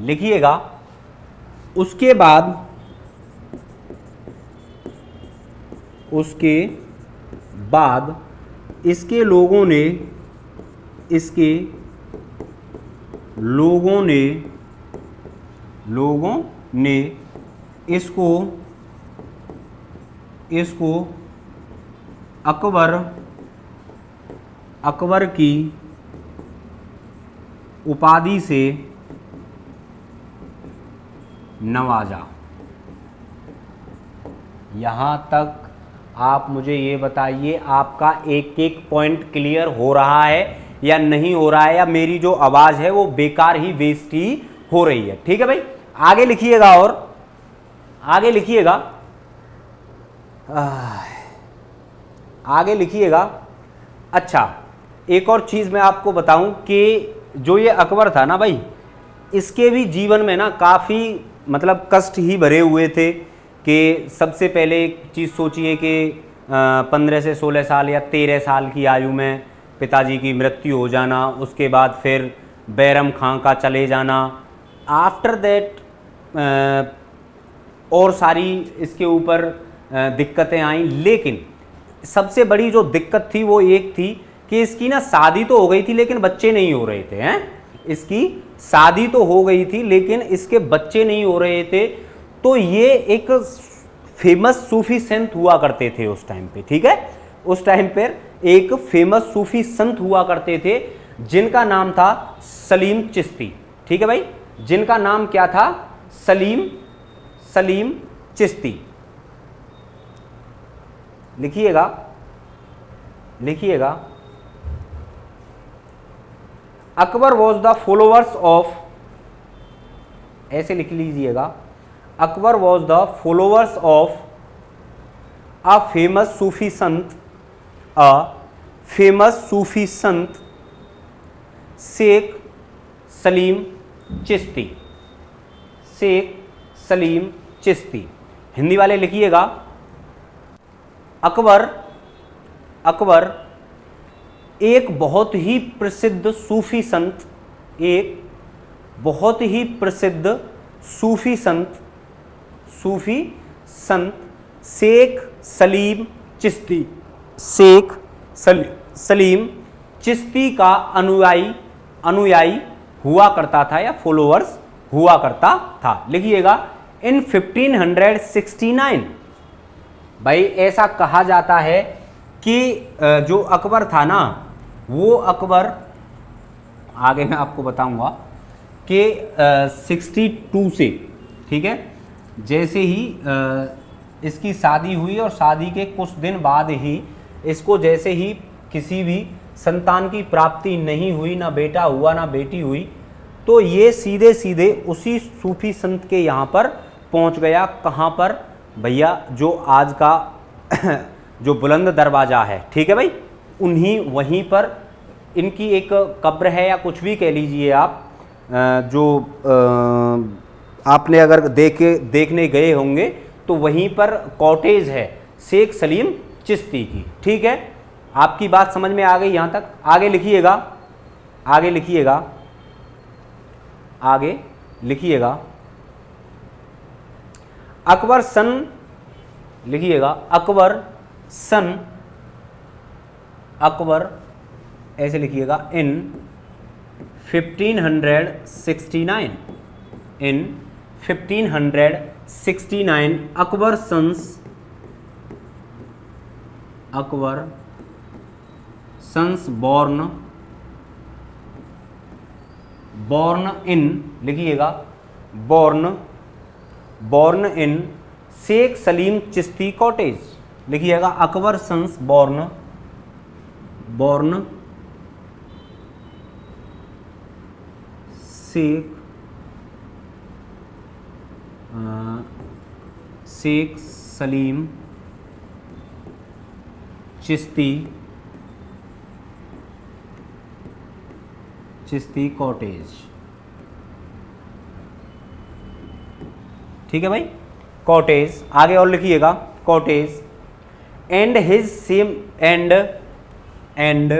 लिखिएगा उसके बाद इसके लोगों ने इसको अकबर की उपाधि से नवाजा। यहां तक आप मुझे ये बताइए, आपका एक एक पॉइंट क्लियर हो रहा है या नहीं हो रहा है, या मेरी जो आवाज है वो बेकार ही वेस्ट ही हो रही है। ठीक है भाई, आगे लिखिएगा, और आगे लिखिएगा, आगे लिखिएगा। अच्छा, एक और चीज मैं आपको बताऊं कि जो ये अकबर था ना भाई, इसके भी जीवन में ना काफी मतलब कष्ट ही भरे हुए थे। कि सबसे पहले एक चीज़ सोचिए कि 15 से 16 साल या 13 साल की आयु में पिताजी की मृत्यु हो जाना, उसके बाद फिर बैरम खां का चले जाना, आफ्टर दैट और सारी इसके ऊपर दिक्कतें आईं। लेकिन सबसे बड़ी जो दिक्कत थी वो एक थी कि इसकी ना शादी तो हो गई थी लेकिन बच्चे नहीं हो रहे थे। हैं, इसकी शादी तो हो गई थी लेकिन इसके बच्चे नहीं हो रहे थे। तो ये एक फेमस सूफी संत हुआ करते थे उस टाइम पे। ठीक है, उस टाइम पर एक फेमस सूफी संत हुआ करते थे जिनका नाम था सलीम चिश्ती। ठीक है भाई, जिनका नाम क्या था? सलीम चिश्ती। लिखिएगा, लिखिएगा, Akbar was the followers of, ऐसे लिख लीजिएगा, Akbar was the followers of a famous Sufi sant, Sheikh Salim Chishti. Sheikh Salim Chishti. Hindi वाले लिखिएगा, अकबर एक बहुत ही प्रसिद्ध सूफी संत, एक बहुत ही प्रसिद्ध सूफी संत शेख सलीम चिश्ती, शेख सलीम चिश्ती का अनुयायी हुआ करता था या फॉलोअर्स हुआ करता था। लिखिएगा, इन 1569 भाई ऐसा कहा जाता है कि जो अकबर था ना, वो अकबर, आगे मैं आपको बताऊंगा कि 62 से, ठीक है, जैसे ही इसकी शादी हुई और शादी के कुछ दिन बाद ही इसको जैसे ही किसी भी संतान की प्राप्ति नहीं हुई, ना बेटा हुआ ना बेटी हुई, तो ये सीधे सीधे उसी सूफी संत के यहाँ पर पहुँच गया। कहाँ पर भैया? जो आज का जो बुलंद दरवाज़ा है, ठीक है भाई, वहीं पर इनकी एक कब्र है या कुछ भी कह लीजिए आप, जो आपने अगर देखने गए होंगे तो वहीं पर कॉटेज है शेख सलीम चिश्ती की। ठीक है, आपकी बात समझ में आ गई यहाँ तक? आगे लिखिएगा, आगे लिखिएगा, आगे लिखिएगा। अकबर सन, लिखिएगा अकबर सन, अकबर ऐसे लिखिएगा in 1569, in 1569 Akbar sons, Akbar sons born, born in, लिखिएगा born, born in Sheikh Salim Chishti cottage, लिखिएगा Akbar sons born, born Sheikh Salim Chishti, Chishti cottage. ठीक है भाई, कॉटेज। आगे और लिखिएगा cottage and his same and and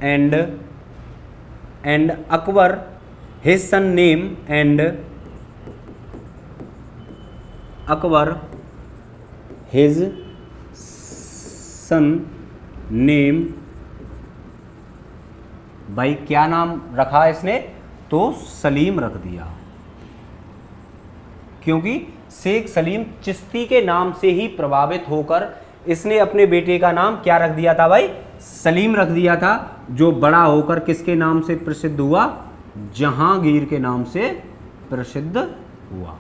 and and Akbar his son name and Akbar his son name, भाई क्या नाम रखा इसने? तो सलीम रख दिया, क्योंकि शेख सलीम चिश्ती के नाम से ही प्रभावित होकर इसने अपने बेटे का नाम क्या रख दिया था भाई? सलीम रख दिया था, जो बड़ा होकर किसके नाम से प्रसिद्ध हुआ? जहांगीर के नाम से प्रसिद्ध हुआ।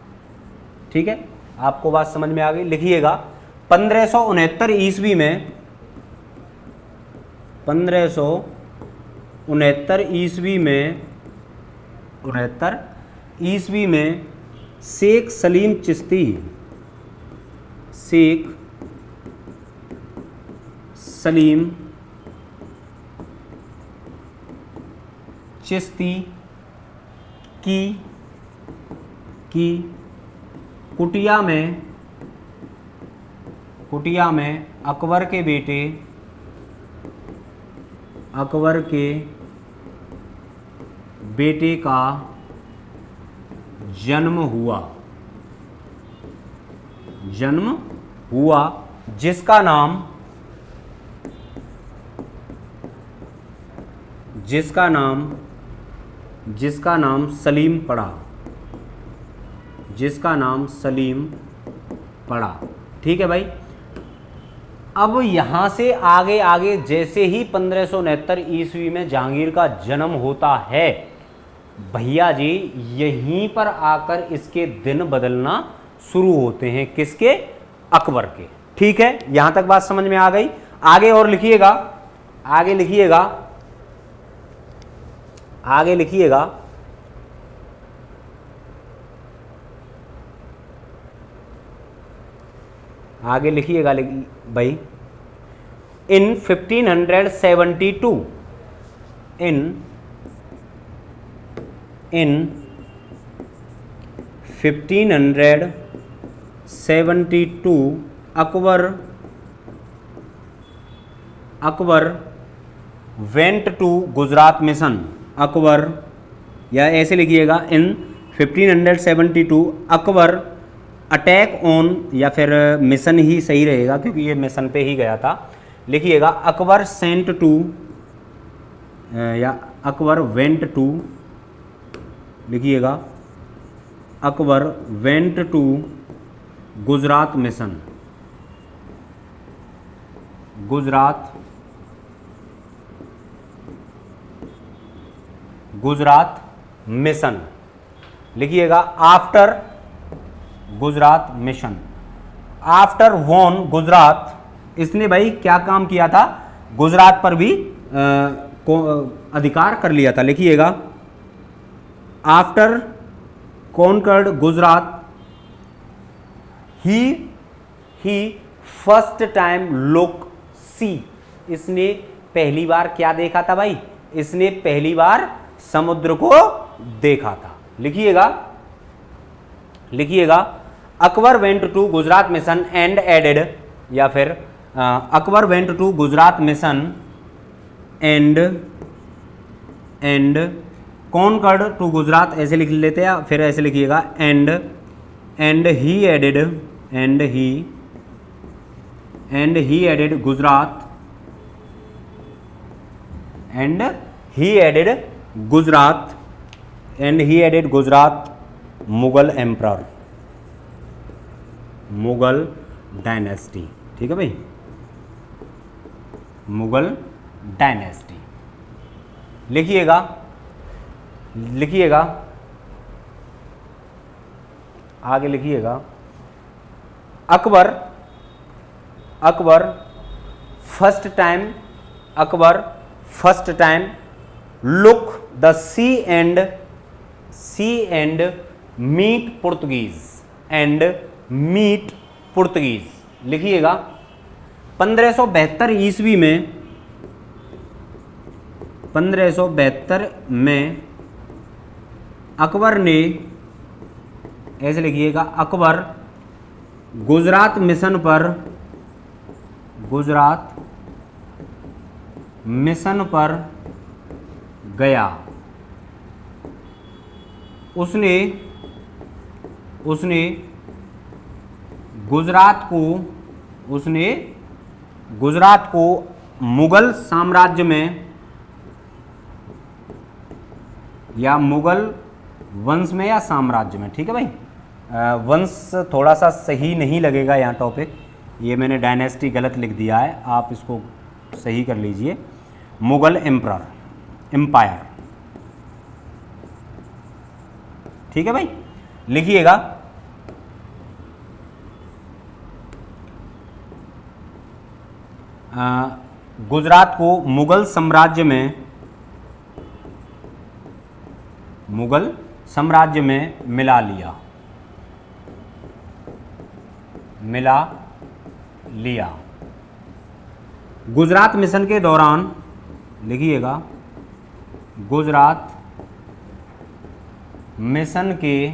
ठीक है, आपको बात समझ में आ गई? लिखिएगा 1569 ईस्वी में, 1569 ईस्वी में, 69 ईस्वी में शेख सलीम चिश्ती, शेख सलीम चिश्ती की कुटिया में अकबर के बेटे, अकबर के बेटे का जन्म हुआ, जन्म हुआ, जिसका नाम सलीम पड़ा, जिसका नाम सलीम पड़ा। ठीक है भाई, अब यहाँ से आगे आगे जैसे ही 1569 ईस्वी में जहांगीर का जन्म होता है, भैया जी यहीं पर आकर इसके दिन बदलना शुरू होते हैं। किसके? अकबर के। ठीक है, यहां तक बात समझ में आ गई? आगे और लिखिएगा, आगे लिखिएगा, आगे लिखिएगा। आगे लिखिएगा भाई, in 1572, in 1572 Akbar went to Gujarat mission, Akbar, या ऐसे लिखिएगा इन 1572 अकबर अटैक ऑन, या फिर मिशन ही सही रहेगा क्योंकि ये मिशन पे ही गया था। लिखिएगा अकबर सेंट टू, या अकबर वेंट टू, लिखिएगा Akbar went to Gujarat mission, Gujarat mission. लिखिएगा after Gujarat mission, after won Gujarat, इसने भाई क्या काम किया था? गुजरात पर भी अधिकार कर लिया था। लिखिएगा आफ्टर कॉन्कर्ड गुजरात ही फर्स्ट टाइम लुक सी, इसने पहली बार क्या देखा था भाई? इसने पहली बार समुद्र को देखा था। लिखिएगा, लिखिएगा, Akbar went to Gujarat mission and added, या फिर Akbar went to Gujarat mission and conquered to Gujarat, ऐसे लिख लेते हैं, फिर ऐसे लिखिएगा and he added Gujarat Mughal emperor, Mughal dynasty. ठीक है भाई, मुगल डायनेस्टी। लिखिएगा, लिखिएगा, आगे लिखिएगा, Akbar first time look the sea and meet Portuguese. लिखिएगा, 1572 ईस्वी में अकबर ने, ऐसे लिखिएगा, अकबर गुजरात मिशन पर गया। उसने गुजरात को मुगल साम्राज्य में या मुगल वंश में या साम्राज्य में, ठीक है भाई, वंश थोड़ा सा सही नहीं लगेगा यहाँ टॉपिक, ये मैंने डायनेस्टी गलत लिख दिया है, आप इसको सही कर लीजिए, मुगल एम्पायर। ठीक है भाई, लिखिएगा, गुजरात को मुगल साम्राज्य में मिला लिया। गुजरात मिशन के दौरान, लिखिएगा, गुजरात मिशन के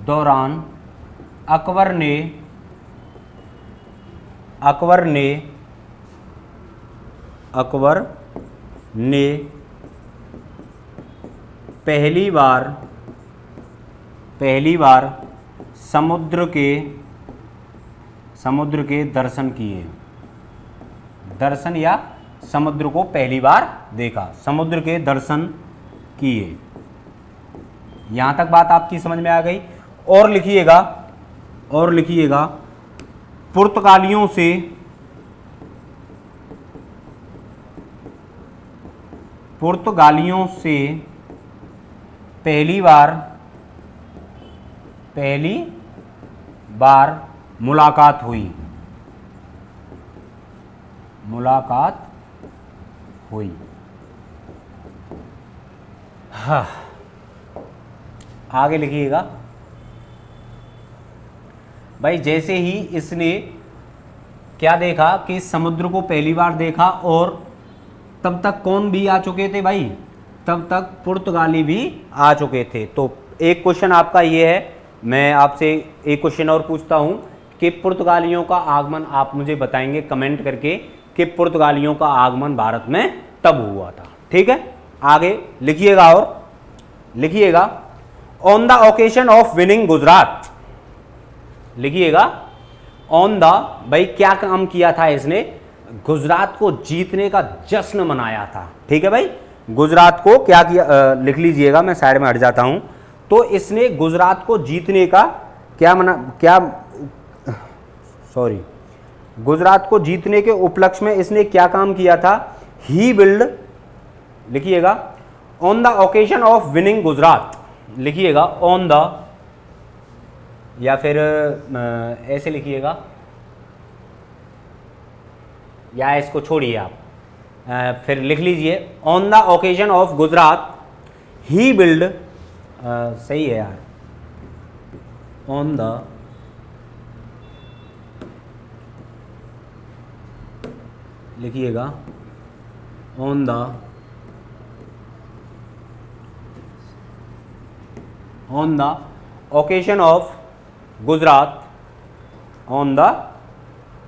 दौरान अकबर ने पहली बार समुद्र के दर्शन किए। दर्शन या समुद्र को पहली बार देखा, समुद्र के दर्शन किए। यहां तक बात आपकी समझ में आ गई। और लिखिएगा, पुर्तगालियों से पहली बार मुलाकात हुई। हाँ, आगे लिखिएगा भाई, जैसे ही इसने क्या देखा कि समुद्र को पहली बार देखा, और तब तक कौन भी आ चुके थे भाई? तब तक पुर्तगाली भी आ चुके थे। तो एक क्वेश्चन आपका ये है, मैं आपसे एक क्वेश्चन और पूछता हूं कि पुर्तगालियों का आगमन आप मुझे बताएंगे कमेंट करके कि पुर्तगालियों का आगमन भारत में तब हुआ था। ठीक है, आगे लिखिएगा, और लिखिएगा, on the occasion of winning Gujarat. लिखिएगा, ऑन द, भाई क्या काम किया था इसने? गुजरात को जीतने का जश्न मनाया था। ठीक है भाई, गुजरात को क्या किया, लिख लीजिएगा, मैं साइड में हट जाता हूं। तो इसने गुजरात को जीतने का गुजरात को जीतने के उपलक्ष्य में इसने क्या काम किया था? ही बिल्ड, लिखिएगा, on the occasion of winning Gujarat. लिखिएगा, ऑन द, या फिर ऐसे लिखिएगा, या इसको छोड़िए आप, फिर लिख लीजिए, on the occasion of Gujarat he build, सही है यार, लिखिएगा on the occasion of Gujarat, on the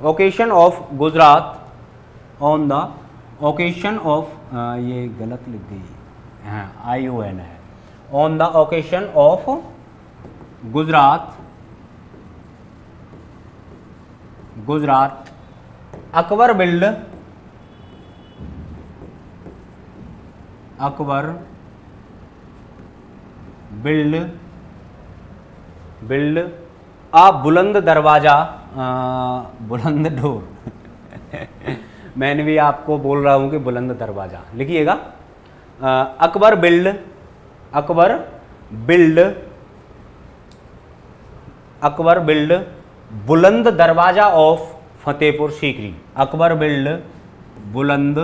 occasion of Gujarat, on the occasion of, ये गलत लिख दी, हाँ ION है, on the occasion of Gujarat, Gujarat Akbar build, Akbar build a बुलंद दरवाजा, बुलंद डोर मैंने भी आपको बोल रहा हूँ कि बुलंद दरवाजा लिखिएगा। अकबर बिल्ड, अकबर बिल्ड बुलंद दरवाजा ऑफ फतेहपुर सीकरी, अकबर बिल्ड बुलंद,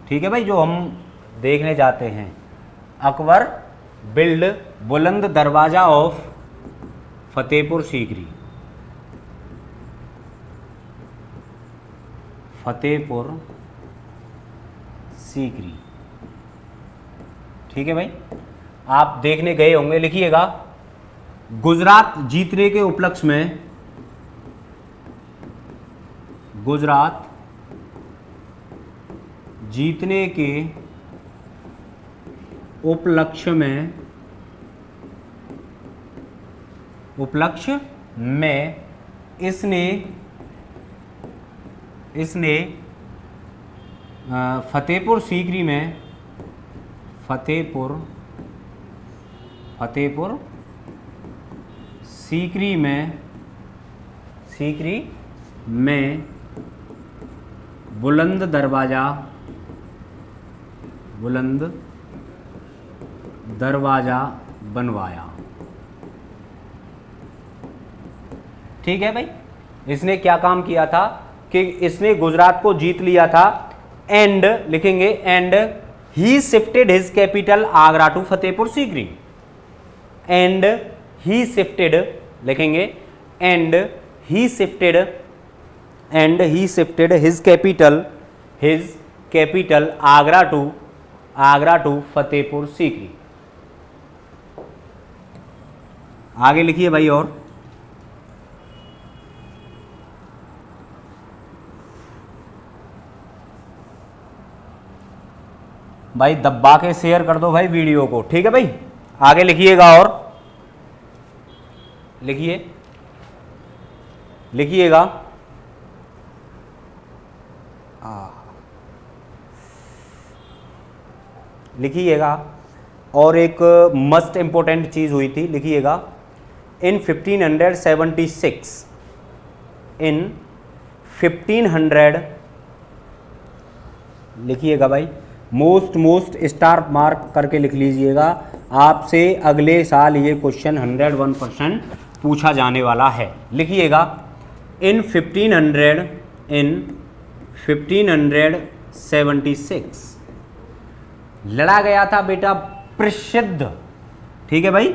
ठीक है भाई, जो हम देखने जाते हैं, अकबर बिल्ड बुलंद दरवाजा ऑफ फतेहपुर सीकरी, फतेहपुर सीकरी, ठीक है भाई, आप देखने गए होंगे। लिखिएगा गुजरात जीतने के उपलक्ष्य में, गुजरात जीतने के उपलक्ष्य में इसने फतेहपुर सीकरी में, फतेहपुर सीकरी में बुलंद दरवाजा बनवाया, ठीक है भाई। इसने क्या काम किया था कि इसने गुजरात को जीत लिया था, एंड लिखेंगे and he shifted his capital Agra to Fatehpur Sikri, and he shifted लिखेंगे and he shifted his capital Agra to Fatehpur Sikri. आगे लिखिए भाई, और भाई दब्बा के शेयर कर दो भाई वीडियो को, ठीक है भाई। आगे लिखिएगा, और लिखिएगा और एक मस्ट इंपॉर्टेंट चीज हुई थी, लिखिएगा इन 1500 लिखिएगा भाई, मोस्ट स्टार मार्क करके लिख लीजिएगा। आपसे अगले साल ये क्वेश्चन 101% पूछा जाने वाला है। लिखिएगा इन 1576 लड़ा गया था बेटा प्रसिद्ध, ठीक है भाई,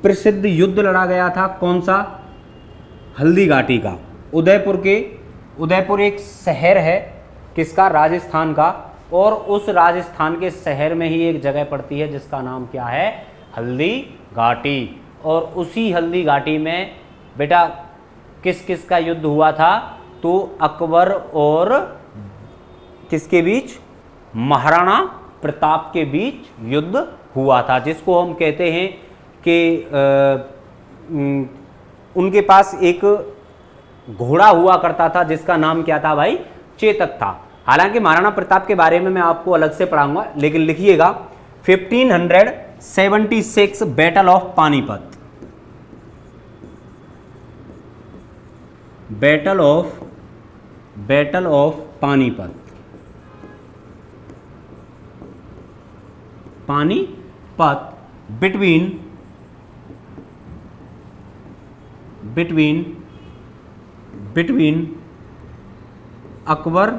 प्रसिद्ध युद्ध लड़ा गया था, कौन सा? हल्दी घाटी का। उदयपुर एक शहर है, किसका? राजस्थान का। और उस राजस्थान के शहर में ही एक जगह पड़ती है जिसका नाम क्या है? हल्दी घाटी। और उसी हल्दी घाटी में बेटा किस किस का युद्ध हुआ था? तो अकबर और किसके बीच? महाराणा प्रताप के बीच युद्ध हुआ था, जिसको हम कहते हैं कि उनके पास एक घोड़ा हुआ करता था जिसका नाम क्या था भाई? चेतक था। हालांकि महाराणा प्रताप के बारे में मैं आपको अलग से पढ़ाऊंगा, लेकिन लिखिएगा 1576 battle of Panipat. Battle of Panipat. Panipat between Akbar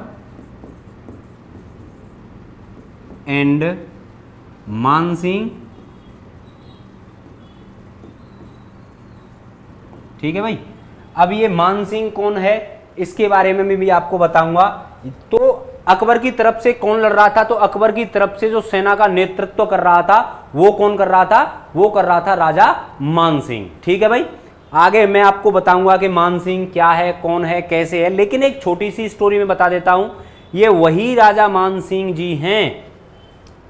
and Mansingh ठीक है भाई। अब ये मान सिंह कौन है इसके बारे में भी आपको बताऊंगा। तो अकबर की तरफ से कौन लड़ रहा था, तो अकबर की तरफ से जो सेना का नेतृत्व कर रहा था वो कौन कर रहा था, वो कर रहा था राजा मान सिंह। ठीक है भाई, आगे मैं आपको बताऊंगा कि मान सिंह क्या है, कौन है, कैसे है, लेकिन एक छोटी सी स्टोरी में बता देता हूं, ये वही राजा मान सिंह जी हैं,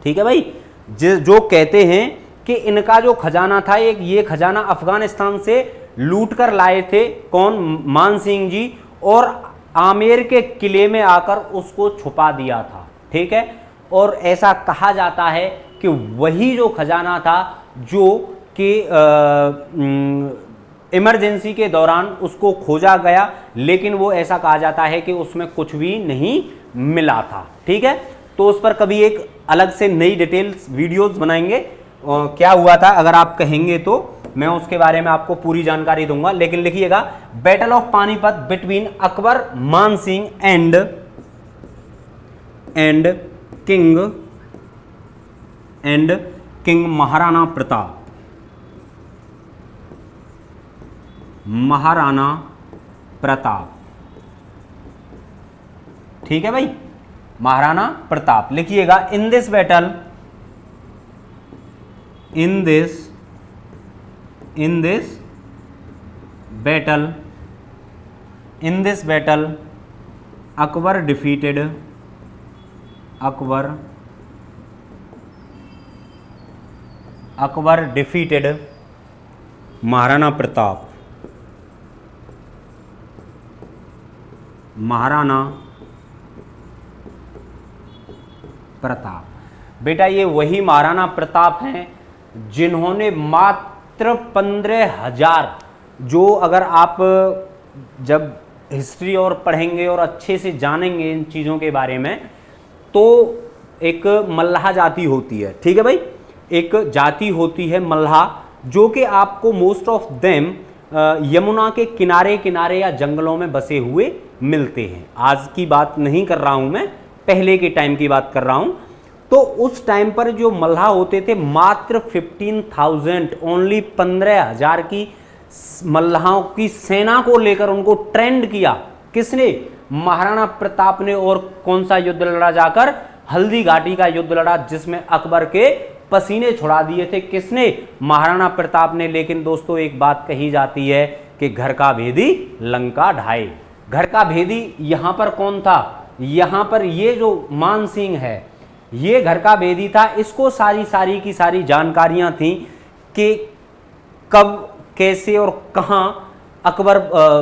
ठीक है भाई, जो कहते हैं कि इनका जो खजाना था, एक ये खजाना अफगानिस्तान से लूट कर लाए थे कौन, मान सिंह जी, और आमेर के किले में आकर उसको छुपा दिया था। ठीक है, और ऐसा कहा जाता है कि वही जो खजाना था जो कि इमरजेंसी के दौरान उसको खोजा गया, लेकिन वो ऐसा कहा जाता है कि उसमें कुछ भी नहीं मिला था। ठीक है, तो उस पर कभी एक अलग से नई डिटेल्स वीडियोस बनाएंगे, क्या हुआ था अगर आप कहेंगे तो मैं उसके बारे में आपको पूरी जानकारी दूंगा। लेकिन लिखिएगा, battle of Panipat between Akbar मान सिंह एंड किंग महाराणा प्रताप। महाराणा प्रताप, ठीक है भाई, महाराणा प्रताप। लिखिएगा, in this battle Akbar defeated Maharana Pratap. बेटा ये वही महाराणा प्रताप हैं जिन्होंने मात्र 15,000, जो अगर आप जब हिस्ट्री और पढ़ेंगे और अच्छे से जानेंगे इन चीज़ों के बारे में, तो एक मल्लाह जाति होती है, ठीक है भाई, एक जाति होती है मल्लाह, जो कि आपको मोस्ट ऑफ देम यमुना के किनारे किनारे या जंगलों में बसे हुए मिलते हैं। आज की बात नहीं कर रहा हूं मैं, पहले के टाइम की बात कर रहा हूं। तो उस टाइम पर जो मल्लाह होते थे मात्र 15,000, ओनली 15,000 की मल्लाहों की सेना को लेकर उनको ट्रेंड किया किसने, महाराणा प्रताप ने। और कौन सा युद्ध लड़ा जाकर, हल्दी घाटी का युद्ध लड़ा, जिसमें अकबर के पसीने छुड़ा दिए थे किसने, महाराणा प्रताप ने। लेकिन दोस्तों एक बात कही जाती है कि घर का भेदी लंका ढाए। घर का भेदी यहां पर कौन था, यहां पर ये जो मान सिंह है ये घर का भेदी था। इसको सारी की सारी जानकारियां थी कि कब, कैसे और कहां अकबर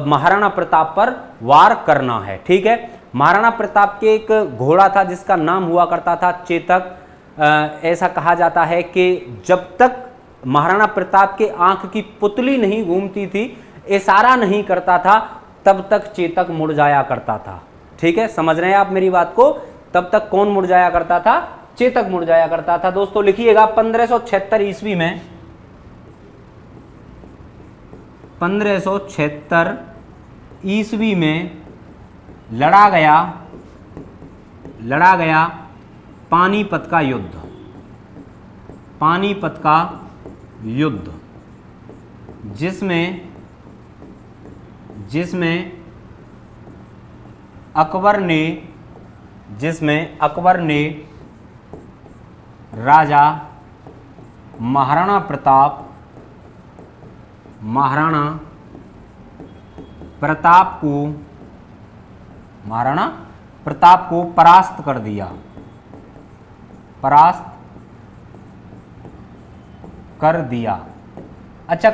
महाराणा प्रताप पर वार करना है। ठीक है, महाराणा प्रताप के एक घोड़ा था जिसका नाम हुआ करता था चेतक। ऐसा कहा जाता है कि जब तक महाराणा प्रताप के आंख की पुतली नहीं घूमती थी, इशारा नहीं करता था, तब तक चेतक मुड़ जाया करता था। ठीक है, समझ रहे हैं आप मेरी बात को, तब तक कौन मुड़ जाया करता था, चेतक मुड़ जाया करता था। दोस्तों लिखिएगा, 1576 ईस्वी में, 1576 ईस्वी में लड़ा गया पानीपत का युद्ध, जिसमें अकबर ने राजा महाराणा प्रताप को परास्त कर दिया। अच्छा,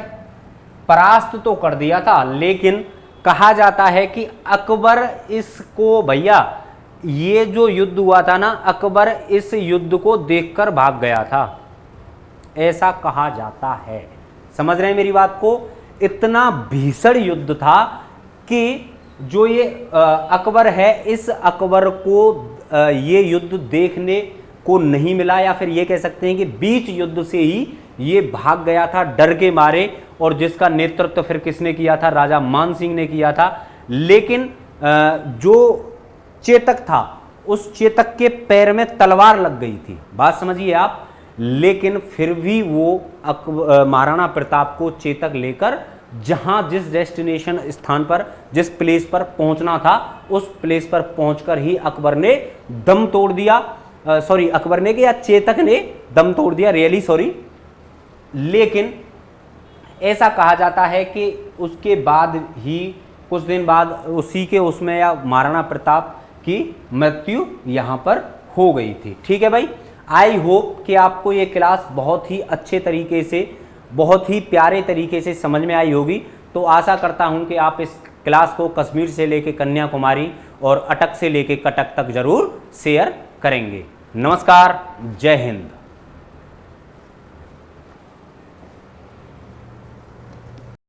परास्त तो कर दिया था, लेकिन कहा जाता है कि अकबर इसको, भैया ये जो युद्ध हुआ था ना, अकबर इस युद्ध को देखकर भाग गया था, ऐसा कहा जाता है। समझ रहे हैं मेरी बात को, इतना भीषण युद्ध था कि जो ये अकबर है, इस अकबर को ये युद्ध देखने को नहीं मिला, या फिर ये कह सकते हैं कि बीच युद्ध से ही ये भाग गया था डर के मारे। और जिसका नेतृत्व फिर किसने किया था, राजा मान सिंह ने किया था। लेकिन जो चेतक था, उस चेतक के पैर में तलवार लग गई थी, बात समझिए आप। लेकिन फिर भी वो महाराणा प्रताप को चेतक लेकर जहां जिस डेस्टिनेशन स्थान पर, जिस प्लेस पर पहुंचना था, उस प्लेस पर पहुंचकर ही अकबर ने दम तोड़ दिया। सॉरी, अकबर ने या चेतक ने दम तोड़ दिया, रियली सॉरी। लेकिन ऐसा कहा जाता है कि उसके बाद ही कुछ दिन बाद उसी के उसमें या महाराणा प्रताप की मृत्यु यहाँ पर हो गई थी। ठीक है भाई, आई होप कि आपको ये क्लास बहुत ही अच्छे तरीके से, बहुत ही प्यारे तरीके से समझ में आई होगी। तो आशा करता हूँ कि आप इस क्लास को कश्मीर से लेकर कन्याकुमारी और अटक से लेकर कटक तक जरूर शेयर करेंगे। नमस्कार, जय हिंद।